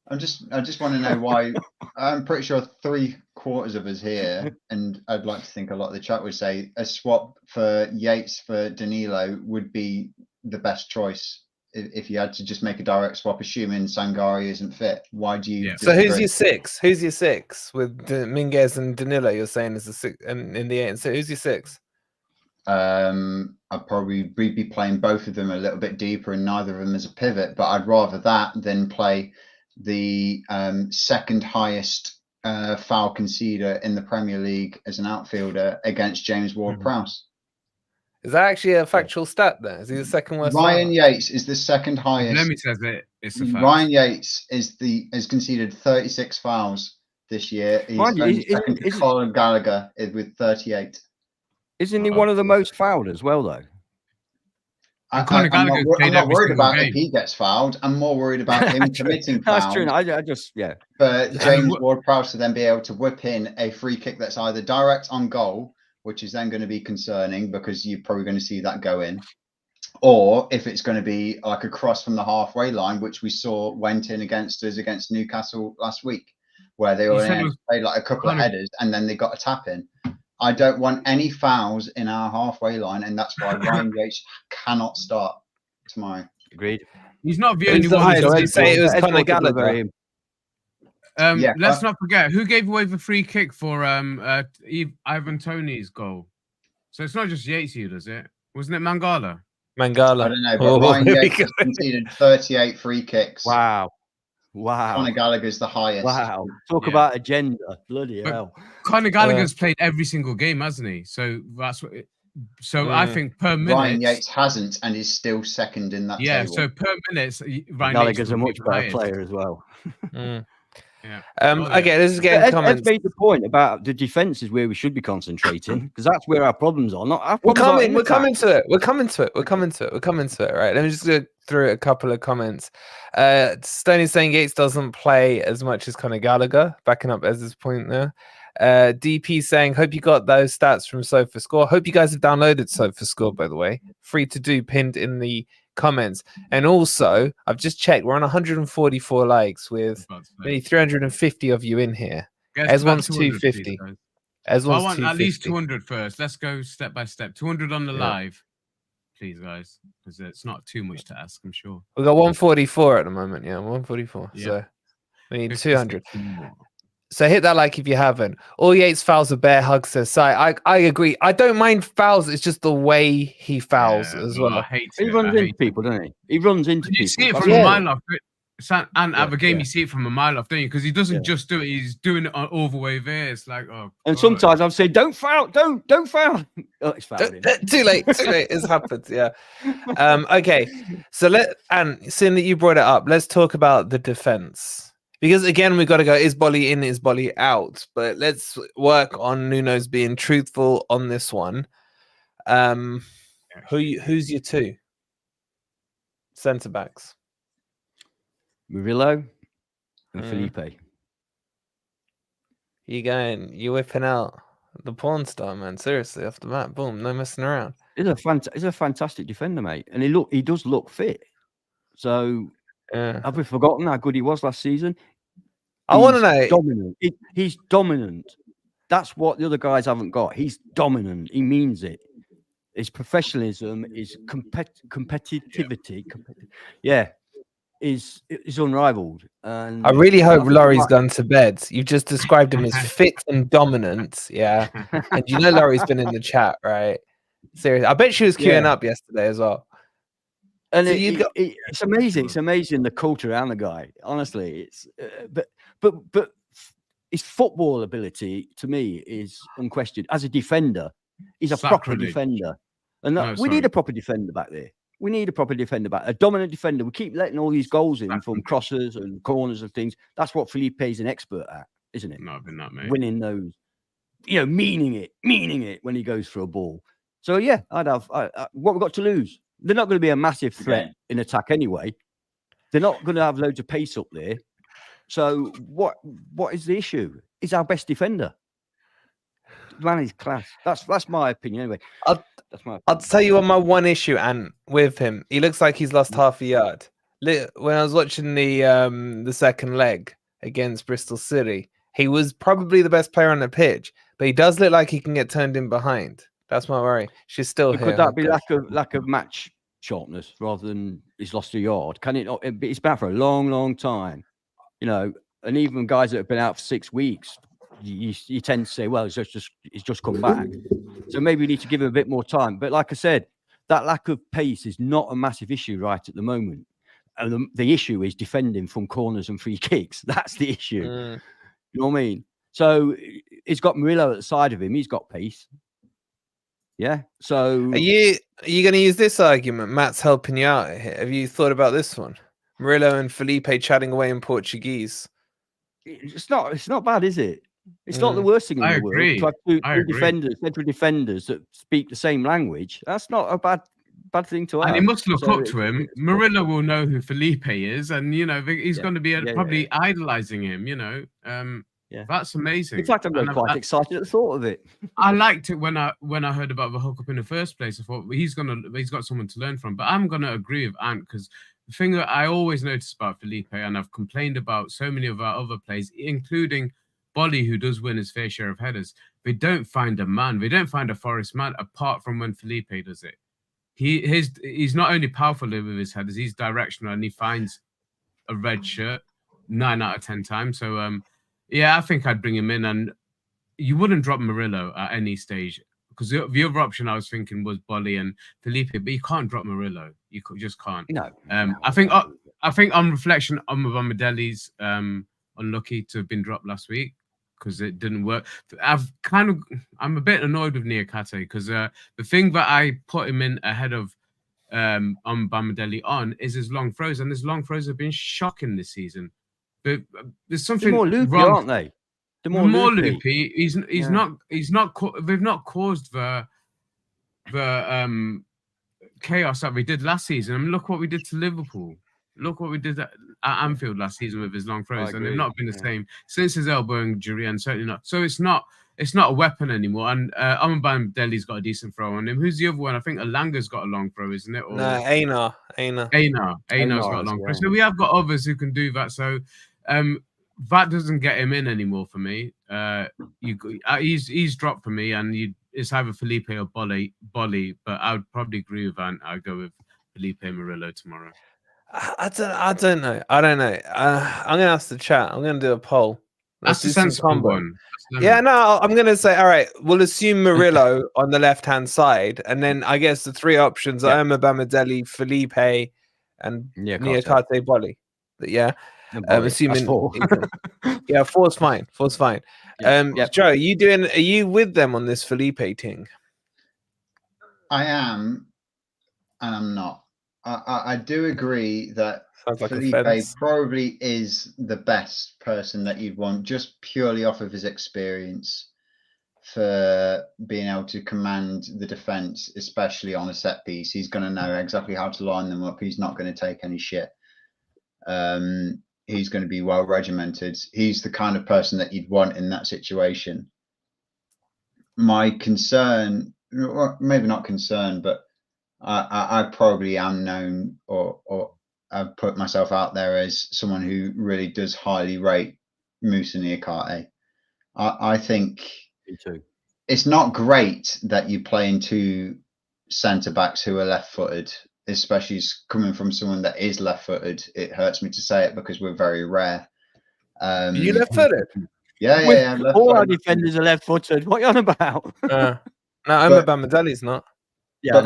I just want to know why. I'm pretty sure 3/4 of us here, and I'd like to think a lot of the chat would say a swap for Yates for Danilo would be the best choice if you had to just make a direct swap, assuming Sangare isn't fit. Why do you? So who's your 6? Who's your 6 with Dominguez and Danilo? You're saying is the 6 and in the 8. So who's your 6? I'd probably be playing both of them a little bit deeper, and neither of them as a pivot. But I'd rather that than play the second highest foul conceder in the Premier League as an outfielder against James Ward-Prowse. Is that actually a factual stat there? Is he the second worst? Ryan Yates is the second highest. Let me tell you, it's a fact. Ryan Yates has conceded 36 fouls this year. He's second to Colin Gallagher with 38. Isn't he one of the most fouled as well, though? I'm not worried about if he gets fouled. I'm more worried about him committing fouls. That's true. I just, But James Ward-Prowse to then be able to whip in a free kick that's either direct on goal, which is then going to be concerning because you're probably going to see that go in, or if it's going to be like a cross from the halfway line, which we saw went in against us against Newcastle last week, where they played like a couple of headers and then they got a tap in. I don't want any fouls in our halfway line, and that's why Ryan Yates cannot start tomorrow. Agreed. He's not the only one. I'd say it was Conor Gallagher. Let's not forget who gave away the free kick for Ivan Toney's goal. So it's not just Yates who does it. Wasn't it Mangala? I don't know, but Ryan Yates has conceded 38 free kicks. Wow. Conor Gallagher's the highest. Wow. Talk about agenda. Bloody hell. Conor Gallagher's played every single game, hasn't he? So that's what. I think per minute. Ryan Yates hasn't and is still second in that table. So per minute, Ryan Gallagher's a much better player as well. Okay, this is getting comments. Let's make the point about the defense is where we should be concentrating because that's where our problems are. We're coming to it. Right. Let me just go through a couple of comments. Stoney's saying Yates doesn't play as much as Conor Gallagher, backing up Ez's point there. DP saying, hope you got those stats from SofaScore. Hope you guys have downloaded SofaScore, by the way. Free to do, pinned in the comments. And also, I've just checked, we're on 144 likes with maybe 350 of you in here. Ez wants 250. I want at least 200 first. Let's go step by step. 200 on the live, please, guys, because it's not too much to ask, I'm sure. We've got 144 at the moment. 144. So we need 200. So hit that like if you haven't. All Yates fouls are bear hugs, says Sai. I agree. I don't mind fouls. It's just the way he fouls as well. He runs into people, doesn't he? He runs into people. You see it from a mile off. And at the game, you see it from a mile off, don't you? Because he doesn't just do it. He's doing it all the way there. It's like, And sometimes I'm saying, don't foul. Don't foul. Oh, it's fouling. Too late. It's happened. Yeah. Okay. So seeing that you brought it up, let's talk about the defense. Because again, we've got to go, is Boly in, is Boly out? But let's work on Nuno's being truthful on this one. Who's your 2 centre-backs? Murillo and Felipe. You're whipping out the porn star, man. Seriously, off the bat. Boom, no messing around. He's a fantastic defender, mate. And he does look fit. So... have we forgotten how good he was last season? I want to know. Dominant. He's dominant. That's what the other guys haven't got. He's dominant. He means it. His professionalism, his competitivity, is unrivaled. And I really hope Laurie's gone to bed. You've just described him as fit and dominant. Yeah, and Laurie's been in the chat, right? Seriously, I bet she was queuing up yesterday as well. And So it's amazing. It's amazing the culture around the guy. Honestly, it's but his football ability to me is unquestioned. As a defender, he's a proper defender, and we need a proper defender back there. We need a proper defender back, a dominant defender. We keep letting all these goals in from crosses and corners and things. That's what Felipe is an expert at, isn't it? Not been that, mate. Winning those, meaning it when he goes for a ball. So yeah, I'd have what we've got to lose. They're not going to be a massive threat in attack anyway. They're not going to have loads of pace up there. So what is the issue? He's our best defender. Man, he's class. That's my opinion anyway. I'll tell you what my one issue and with him, he looks like he's lost half a yard. When I was watching the second leg against Bristol City, he was probably the best player on the pitch, but he does look like he can get turned in behind. That's my worry. She's still here. Could that be lack of match sharpness rather than he's lost a yard? Can it not? It's been out for a long time, and even guys that have been out for 6 weeks, you tend to say, well, he's just come back. So maybe we need to give him a bit more time. But like I said, that lack of pace is not a massive issue right at the moment. And the issue is defending from corners and free kicks. That's the issue. You know what I mean? So he's got Murillo at the side of him. He's got pace. Yeah. So are you going to use this argument? Matt's helping you out here. Have you thought about this one? Murillo and Felipe chatting away in Portuguese. It's not bad, is it? It's not the worst thing in the world to have two central defenders that speak the same language. That's not a bad thing to have. And he must look up to him. Murillo will know who Felipe is, and he's going to be probably idolizing him. That's amazing. In fact, I'm quite excited at the thought of it. I liked it when I heard about the hookup in the first place. I thought he's got someone to learn from. But I'm going to agree with Ant, because the thing that I always notice about Felipe, and I've complained about so many of our other players, including Boly, who does win his fair share of headers, they don't find a man. They don't find a Forest man apart from when Felipe does it. He's not only powerful with his headers, he's directional, and he finds a red shirt 9 out of 10 times. So I think I'd bring him in, and you wouldn't drop Murillo at any stage, because the other option I was thinking was Boly and Felipe, but you can't drop Murillo. You just can't. No. I think on reflection, Bamidele's unlucky to have been dropped last week because it didn't work. I'm a bit annoyed with Niakate, because the thing that I put him in ahead of Bamidele on is his long throws, and his long throws have been shocking this season. But there's something more loopy, wrong, aren't they? The more loopy. He's not. They've not caused the chaos that we did last season. I mean, look what we did to Liverpool. Look what we did at Anfield last season with his long throws, and they've not been the same since his elbow injury, and certainly not. So it's not a weapon anymore. And Bamidele's got a decent throw on him. Who's the other one? I think Alanga's got a long throw, isn't it? No, Aina's got a long throw. So we have got others who can do that. So that doesn't get him in anymore for me. He's dropped for me, and it's either Felipe or Boly. But I would probably agree with Ant. I'd go with Felipe Murillo tomorrow. I don't know. I'm gonna ask the chat. I'm gonna do a poll. That's the sensible one. Yeah, no, I'm gonna say, all right, we'll assume Murillo on the left-hand side, and then I guess the three options are Bamidele, Felipe, and Niakate Boly. Yeah. Assuming four's fine. Joe, are you with them on this Felipe thing? I am, and I'm not. I do agree that Felipe probably is the best person that you'd want, just purely off of his experience for being able to command the defense, especially on a set piece. He's going to know exactly how to line them up. He's not going to take any shit. He's going to be well regimented. He's the kind of person that you'd want in that situation. My concern, or maybe not concern, but I probably am known, or I've put myself out there as someone who really does highly rate Moussa Niakate. I think it's not great that you play in two centre backs who are left-footed, especially coming from someone that is left-footed. It hurts me to say it because we're very rare. You left-footed? Yeah. All our defenders are left-footed. What are you on about? No, Bamidele's not. Yeah, but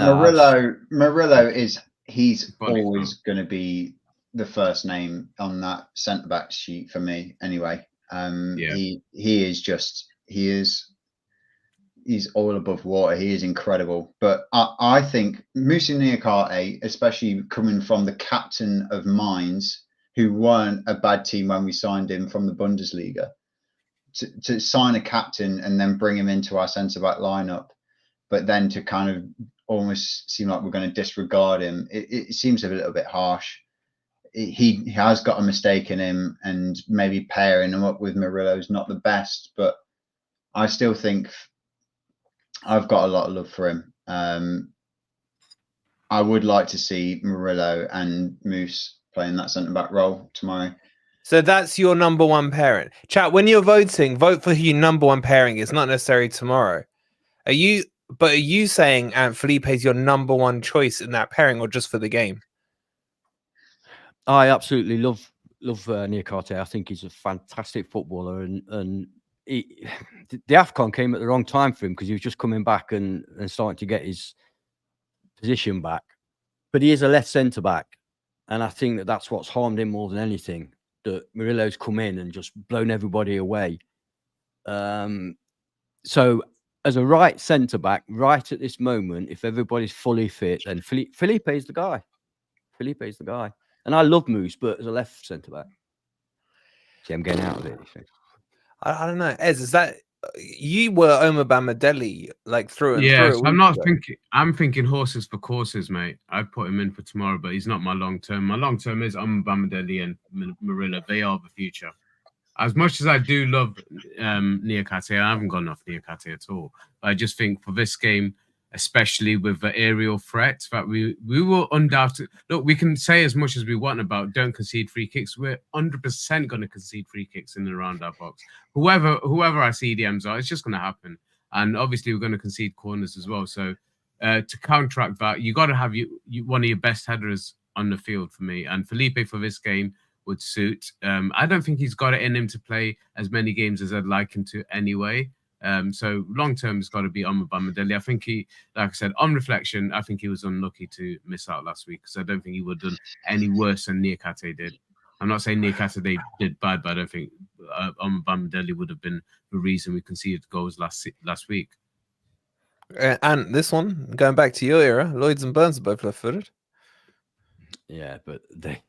Murillo is he's always going to be the first name on that centre back sheet for me. Anyway, he's all above water. He is incredible. But I think Moussa Niakhaté, especially coming from the captain of Mainz, who weren't a bad team when we signed him from the Bundesliga, to sign a captain and then bring him into our centre-back lineup, but then to kind of almost seem like we're going to disregard him, it seems a little bit harsh. He has got a mistake in him, and maybe pairing him up with Murillo is not the best, but I still think I've got a lot of love for him. I would like to see Murillo and Moose playing that centre-back role tomorrow. So that's your number one pairing. Chat, when you're voting, vote for who your number one pairing is, not necessarily tomorrow. Are you saying Felipe is your number one choice in that pairing, or just for the game? I absolutely love Niakhaté. I think he's a fantastic footballer, and the AFCON came at the wrong time for him because he was just coming back and starting to get his position back. But he is a left centre back, and I think that's what's harmed him more than anything. That Murillo's come in and just blown everybody away. So as a right centre back, right at this moment, if everybody's fully fit, then Felipe is the guy. Felipe is the guy. And I love Moose, but as a left centre back, see, I'm getting out of it. I don't know. Ez, is that you were Omar Bamadeli like through and through? Yes, I'm not thinking. I'm thinking horses for courses, mate. I'd put him in for tomorrow, but he's not my long term. My long term is Omar Bamadeli and Murillo. They are the future. As much as I do love Niakhaté, I haven't got enough Niakhaté at all. But I just think for this game, especially with the aerial threats, that we will undoubtedly look. We can say as much as we want about don't concede free kicks. We're 100% going to concede free kicks in and around our box. Whoever our CDMs are, it's just going to happen. And obviously, we're going to concede corners as well. So to counteract that, you got to have you one of your best headers on the field for me. And Felipe for this game would suit. I don't think he's got it in him to play as many games as I'd like him to anyway. So long term, it's got to be Omar Bamadeli. I think he, like I said, on reflection, I think he was unlucky to miss out last week because I don't think he would have done any worse than Niakhaté did. I'm not saying Niakhaté did bad, but I don't think Omar Bamadeli would have been the reason we conceded goals last week. And this one, going back to your era, Lloyds and Burns are both left-footed. Yeah, but they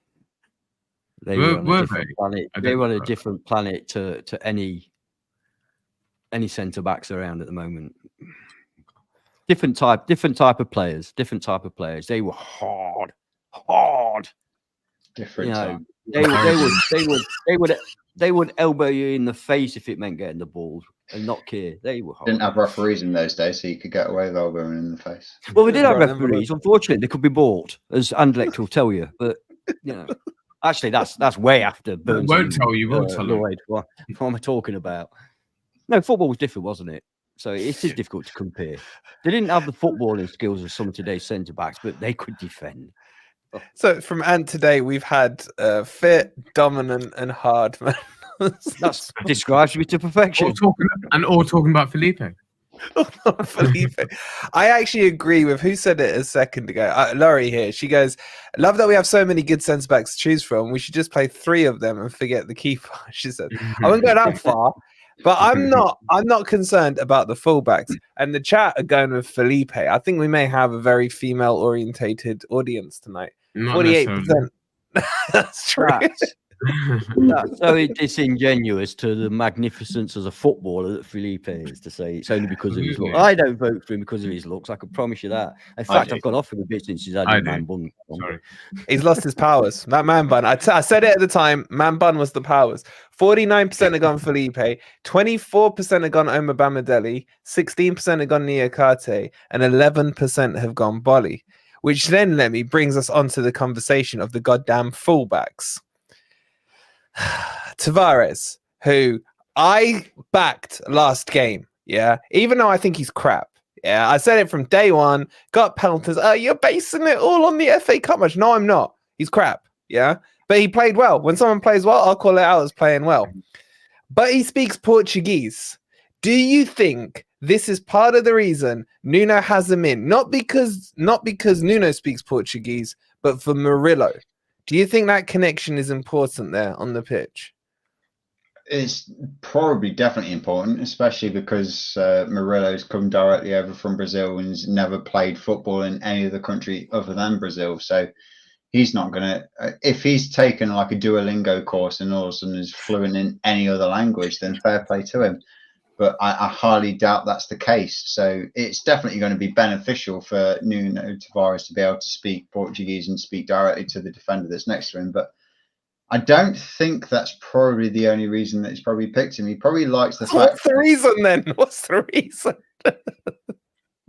were on a different planet. They were on a different planet to any centre backs around at the moment. Different type of players. They were hard. Different. You know, they would elbow you in the face if it meant getting the ball and not care. They were hard. Didn't have referees in those days, so you could get away with elbowing in the face. Well, we did have referees. Unfortunately, they could be bought, as Anderlecht will tell you. But you know, actually, that's way after Burns. Won't tell you. Won't tell Lloyd. What am I talking about? No, football was different, wasn't it? So it is difficult to compare. They didn't have the footballing skills of some of today's centre backs, but they could defend. So from Ant today, we've had fit, dominant, and hard. That describes me to perfection. All talking about Felipe. Felipe. I actually agree with who said it a second ago. Laurie here. She goes, "Love that we have so many good centre backs to choose from. We should just play 3 of them and forget the keeper." She said, "I won't go that far." But I'm not concerned about the fullbacks. And the chat are going with Felipe. I think we may have a very female orientated audience tonight. 48%. That's true. That's so disingenuous to the magnificence as a footballer that Felipe is to say it's only because of his looks. I don't vote for him because of his looks. I can promise you that. In fact, I've gone off him a bit since he's had a man bun. Sorry. He's lost his powers. That man bun. I said it at the time. Man bun was the powers. 49% have gone Felipe. 24% have gone Omar Bamadeli. 16% have gone Niakhaté. And 11% have gone Boly. Which then, brings us onto the conversation of the goddamn fullbacks. Tavares, who I backed last game, even though I think he's crap. I said it from day one, got pelters. You're basing it all on the FA Cup match. No, I'm not. He's crap, but he played well. When someone plays well, I'll call it out as playing well. But he speaks Portuguese. Do you think this is part of the reason Nuno has him in? Not because Nuno speaks Portuguese, but for Murillo. Do you think that connection is important there on the pitch? It's probably definitely important, especially because Murillo's come directly over from Brazil and has never played football in any other country other than Brazil. So he's not going to, if he's taken like a Duolingo course and all of a sudden is fluent in any other language, then fair play to him. But I highly doubt that's the case. So it's definitely going to be beneficial for Nuno Tavares to be able to speak Portuguese and speak directly to the defender that's next to him. But I don't think that's probably the only reason that he's probably picked him. He probably likes the fact. What's the reason then? What's the reason?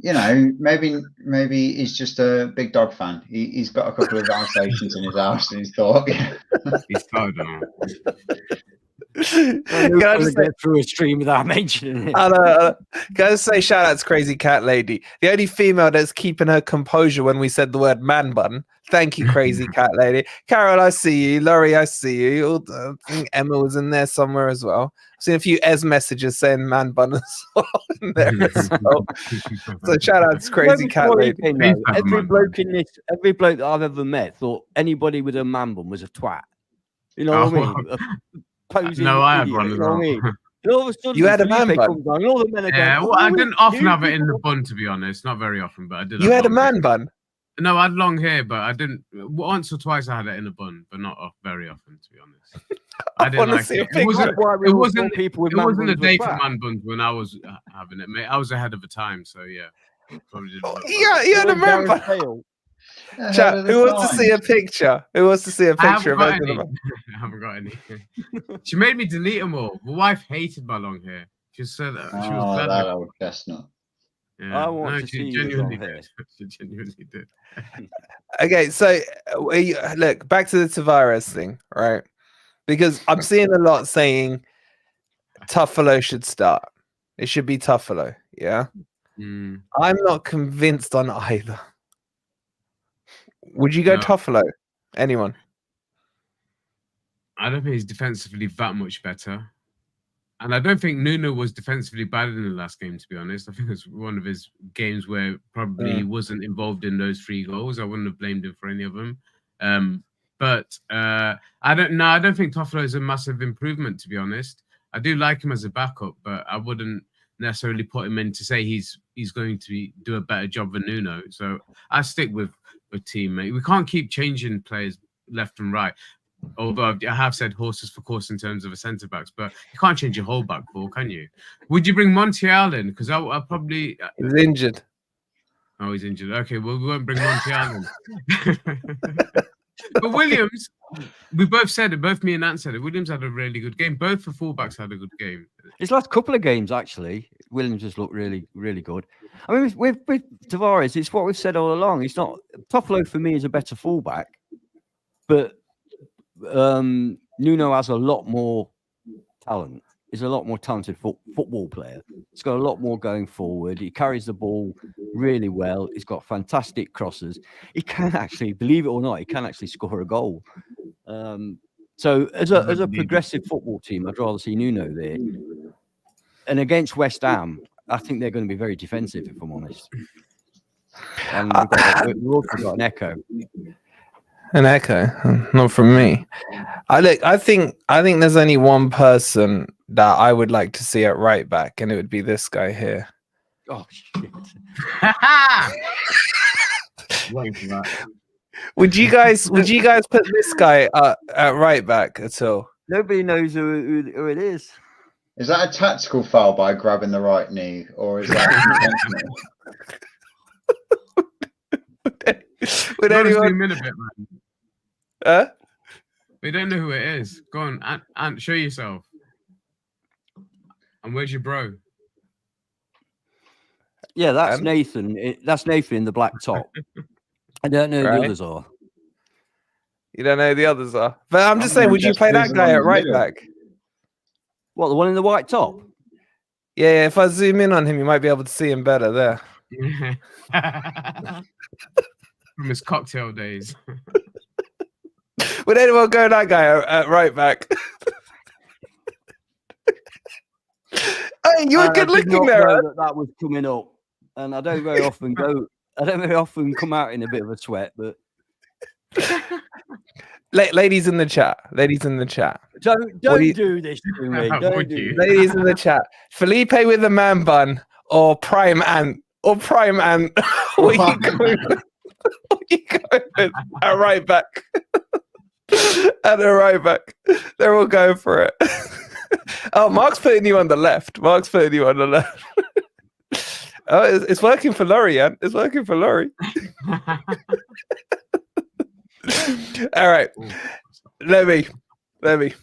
You know, maybe he's just a big dog fan. He's got a couple of Alsatians in his house and he's thought, yeah. He's tired of Can I just get through a stream without mentioning it? Can I just say shout out to Crazy Cat Lady, the only female that's keeping her composure when we said the word man bun. Thank you, Crazy Cat Lady. Carol, I see you. Laurie, I see you. I think Emma was in there somewhere as well. I've seen a few Ez messages saying man bun as well in there as well. So shout out to Crazy Cat Lady. Every bloke that I've ever met thought anybody with a man bun was a twat. You know what I mean? Posing no, I had idiot, one as well. All of a sudden, you had a man bun? All the men are Yeah, going, well, I didn't often have it in the bun, to be honest. Not very often, but I did. You had a man bun? No, I had long hair, but I didn't. Once or twice I had it in a bun, but not very often, to be honest. I didn't like it. It wasn't a day for man buns when I was having it, mate. I was ahead of the time, so yeah. Probably didn't you had a man bun. Chat, who wants to see a picture? Who wants to see a picture of I haven't got any. She made me delete them all. My wife hated my long hair. She said that she was glad. That old chestnut. Yeah. I want to see genuinely you did. She genuinely did. Okay, so look back to the Tavares thing, right? Because I'm seeing a lot saying Tuffalo should start. It should be Tuffalo, yeah. I'm not convinced on either. Would you go Tuffalo? Anyone? I don't think he's defensively that much better. And I don't think Nuno was defensively bad in the last game, to be honest. I think it's one of his games where probably he wasn't involved in those 3 goals. I wouldn't have blamed him for any of them. But I don't think Tuffalo is a massive improvement, to be honest. I do like him as a backup, but I wouldn't necessarily put him in to say he's going to do a better job than Nuno. So I stick with a teammate. We can't keep changing players left and right. Although I have said horses for course in terms of a centre backs, but you can't change your whole back four, can you? Would you bring Montiel in? Because I probably he's injured. Oh, he's injured. Okay, well we won't bring Montiel in. But Williams, we both said it. Both me and Ant said it. Williams had a really good game. Both the fullbacks had a good game. His last couple of games, actually, Williams has looked really, really good. I mean, with Tavares, it's what we've said all along. It's not Tuffalo for me is a better fullback, but Nuno has a lot more talent. He's a lot more talented football player. He's got a lot more going forward. He carries the ball really well. He's got fantastic crosses. He can actually, believe it or not, he can actually score a goal. So as a progressive football team, I'd rather see Nuno there. And against West Ham, I think they're going to be very defensive, if I'm honest. And we've also got an Echo. An Echo, not from me. I think there's only one person that I would like to see at right back, and it would be this guy here. Oh shit! Would you guys put this guy at right back at all? Nobody knows who it is. Is that a tactical foul by grabbing the right knee, or is that Would anyone? A bit, man. We don't know who it is. Go on, Ant, show yourself. And where's your bro? Yeah, that's Nathan. That's Nathan in the black top. I don't know who the others are. You don't know who the others are. But I'm just saying, would you play that guy at right back? What, the one in the white top? Yeah, if I zoom in on him, you might be able to see him better there. From his cocktail days. Would anyone go that guy at right back? Hey, you were good looking there. That was coming up, and I don't very often come out in a bit of a sweat, but Ladies in the chat. Ladies in the chat. Don't do this to me. Don't do this. Ladies in the chat. Felipe with a man bun or prime ant or prime ant. What are you going with? What are you going with? A right back. And a right back. They're all going for it. Oh, Mark's putting you on the left. Mark's putting you on the left. Oh, it's working for Laurie, Ant. It's working for Laurie. All right. Let me.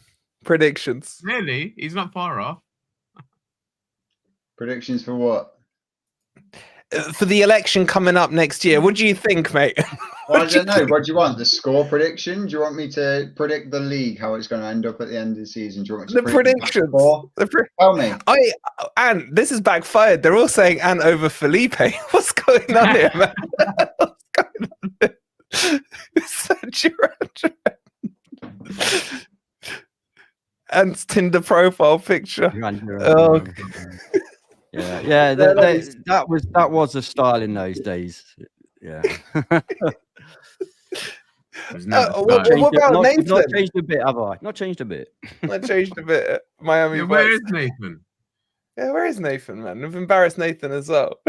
Predictions. Really? He's not far off. Predictions for what? For the election coming up next year. What do you think, mate? Well, I don't know. What do you want? The score prediction? Do you want me to predict the league, how it's going to end up at the end of the season? Do you want me to predictions? Tell me. Ant, this is backfired. They're all saying Ant over Felipe. What's going on here, man? What's going on here? It's such a Ant's Tinder profile picture. Oh. Yeah. That was a style in those days. Yeah. What about Nathan? Not changed a bit, have I? Not changed a bit. Not changed a bit. Miami. Yeah, where is Nathan? Yeah, where is Nathan, man? I've embarrassed Nathan as well.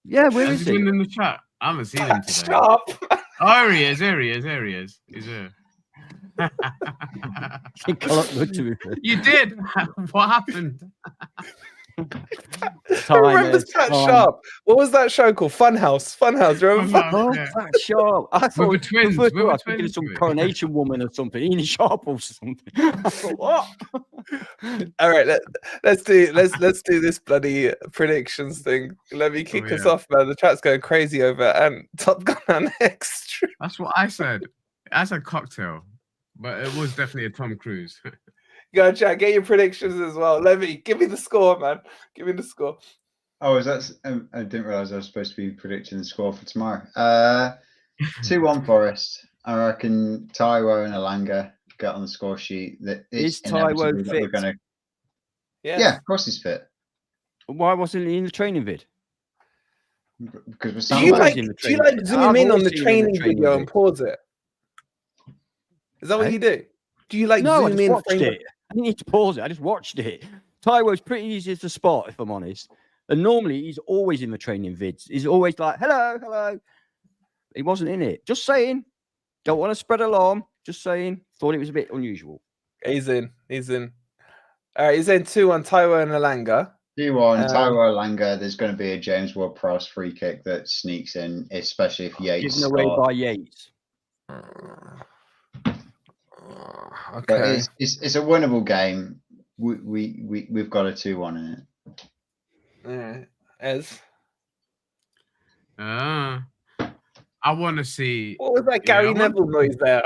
Yeah, where is he? he? Been in the chat. I haven't seen him today. Sharp. Oh, here he is. He's here. You did. What happened? I remember Pat Sharp. What was that show called? Funhouse. Remember Pat Sharp? I thought we were twins. We were twins. Some Coronation Woman or something. Enid Sharp or something. I thought, what? All right, let's do this bloody predictions thing. Let me kick us off, man. The chat's going crazy over and Top Gun next. That's what I said. I said cocktail, but it was definitely a Tom Cruise. Go, chat. Get your predictions as well. Give me the score, man. Give me the score. Oh, is that? I didn't realize I was supposed to be predicting the score for tomorrow. 2-1 Forest. I reckon Taiwo and Elanga get on the score sheet. That is Taiwo fit? Yeah, of course he's fit. Why wasn't he in the training vid? Because do you like zoom in on the training video and pause it? Is that what you do? Do you like zoom in? I didn't need to pause it. I just watched it. Taiwo's pretty easy to spot, if I'm honest. And normally he's always in the training vids. He's always like, hello. He wasn't in it. Just saying. Don't want to spread alarm. Just saying. Thought it was a bit unusual. He's in. All right, he's in 2-1 Taiwo and Elanga. 2-1 Taiwo Elanga. There's going to be a James Ward-Prowse free kick that sneaks in, especially if Yates. Given away by Yates. Okay, it's a winnable game. We've got a 2-1 in it. All right, Ez. I want to see. What was that Gary Neville noise there?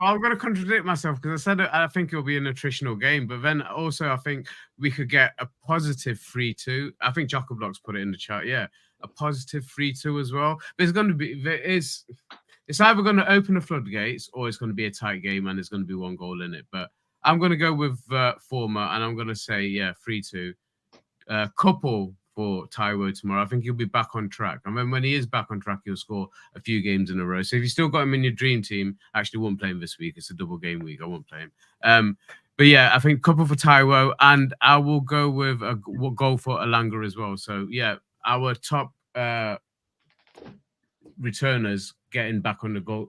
I'm going to contradict myself because I said I think it'll be an attritional game, but then also I think we could get a positive 3-2. I think Jacob Block's put it in the chat. Yeah, a positive 3-2 as well. But it's either going to open the floodgates or it's going to be a tight game and there's going to be one goal in it. But I'm going to go with former and I'm going to say, 3-2. Couple for Taiwo tomorrow. I think he'll be back on track. I mean, when he is back on track, he'll score a few games in a row. So if you still got him in your dream team, actually won't play him this week. It's a double game week. I won't play him. But yeah, I think couple for Taiwo and I will go with a goal for Elanga as well. So yeah, our top returners getting back on the goal,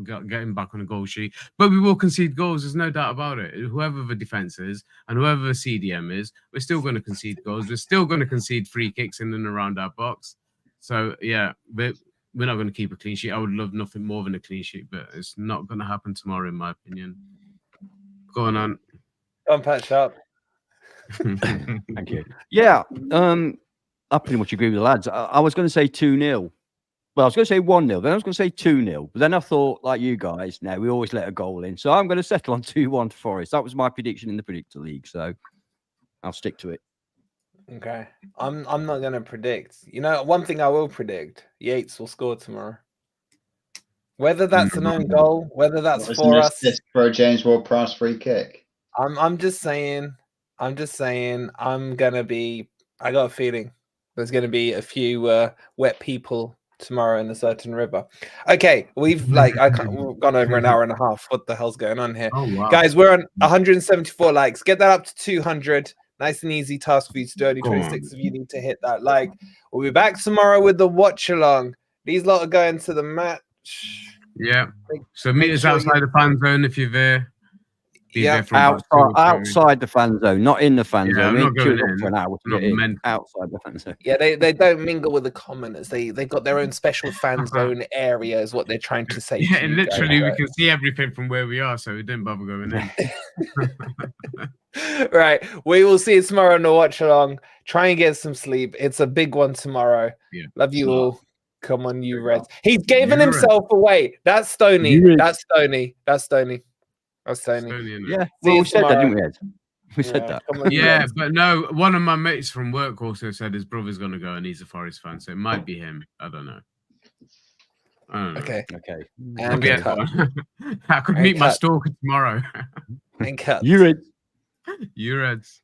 getting back on the goal sheet. But we will concede goals. There's no doubt about it. Whoever the defense is and whoever the CDM is, we're still going to concede goals. We're still going to concede free kicks in and around our box. So yeah, we're not going to keep a clean sheet. I would love nothing more than a clean sheet, but it's not going to happen tomorrow, in my opinion. Going on. I'm Pat Sharp. Thank you. Yeah, I pretty much agree with the lads. I was going to say 2-0. Well, I was going to say 1-0, then I was going to say 2-0. But then I thought, like you guys, no, we always let a goal in. So I'm going to settle on 2-1 to Forest. That was my prediction in the Predictor League. So I'll stick to it. Okay. I'm not going to predict. You know, one thing I will predict, Yates will score tomorrow. Whether that's an own goal, whether that's for us. For a James Ward-Prowse free kick. I'm just saying, I got a feeling there's going to be a few wet people tomorrow in a certain river. Okay, we've gone over an hour and a half. What the hell's going on here? Oh, wow. Guys, we're on 174 likes. Get that up to 200. Nice and easy task for you to do. Only 26 of you need to hit that like. We'll be back tomorrow with the watch along. These lot are going to the match. Yeah. So meet us outside the fan zone if you're there. Yeah, outside the fan zone, not in the fan zone. I'm not going in for an hour to get in. Outside the fan zone. Yeah, they don't mingle with the commoners. They got their own special fan zone area, is what they're trying to say. Yeah, and literally we can see everything from where we are, so we didn't bother going in. Right, we will see you tomorrow on the watch along. Try and get some sleep. It's a big one tomorrow. Yeah. Love you all. Come on, you Reds. He's given himself away. That's Stoney. That's Stoney. That's Stoney. That's Stoney. Yeah, well, we said that, didn't we, Ed? We said that. Yeah, but no, one of my mates from work also said his brother's going to go and he's a Forest fan, so it might be him. I don't know. Okay. And I could meet my stalker tomorrow. And cut. You Reds. You Reds.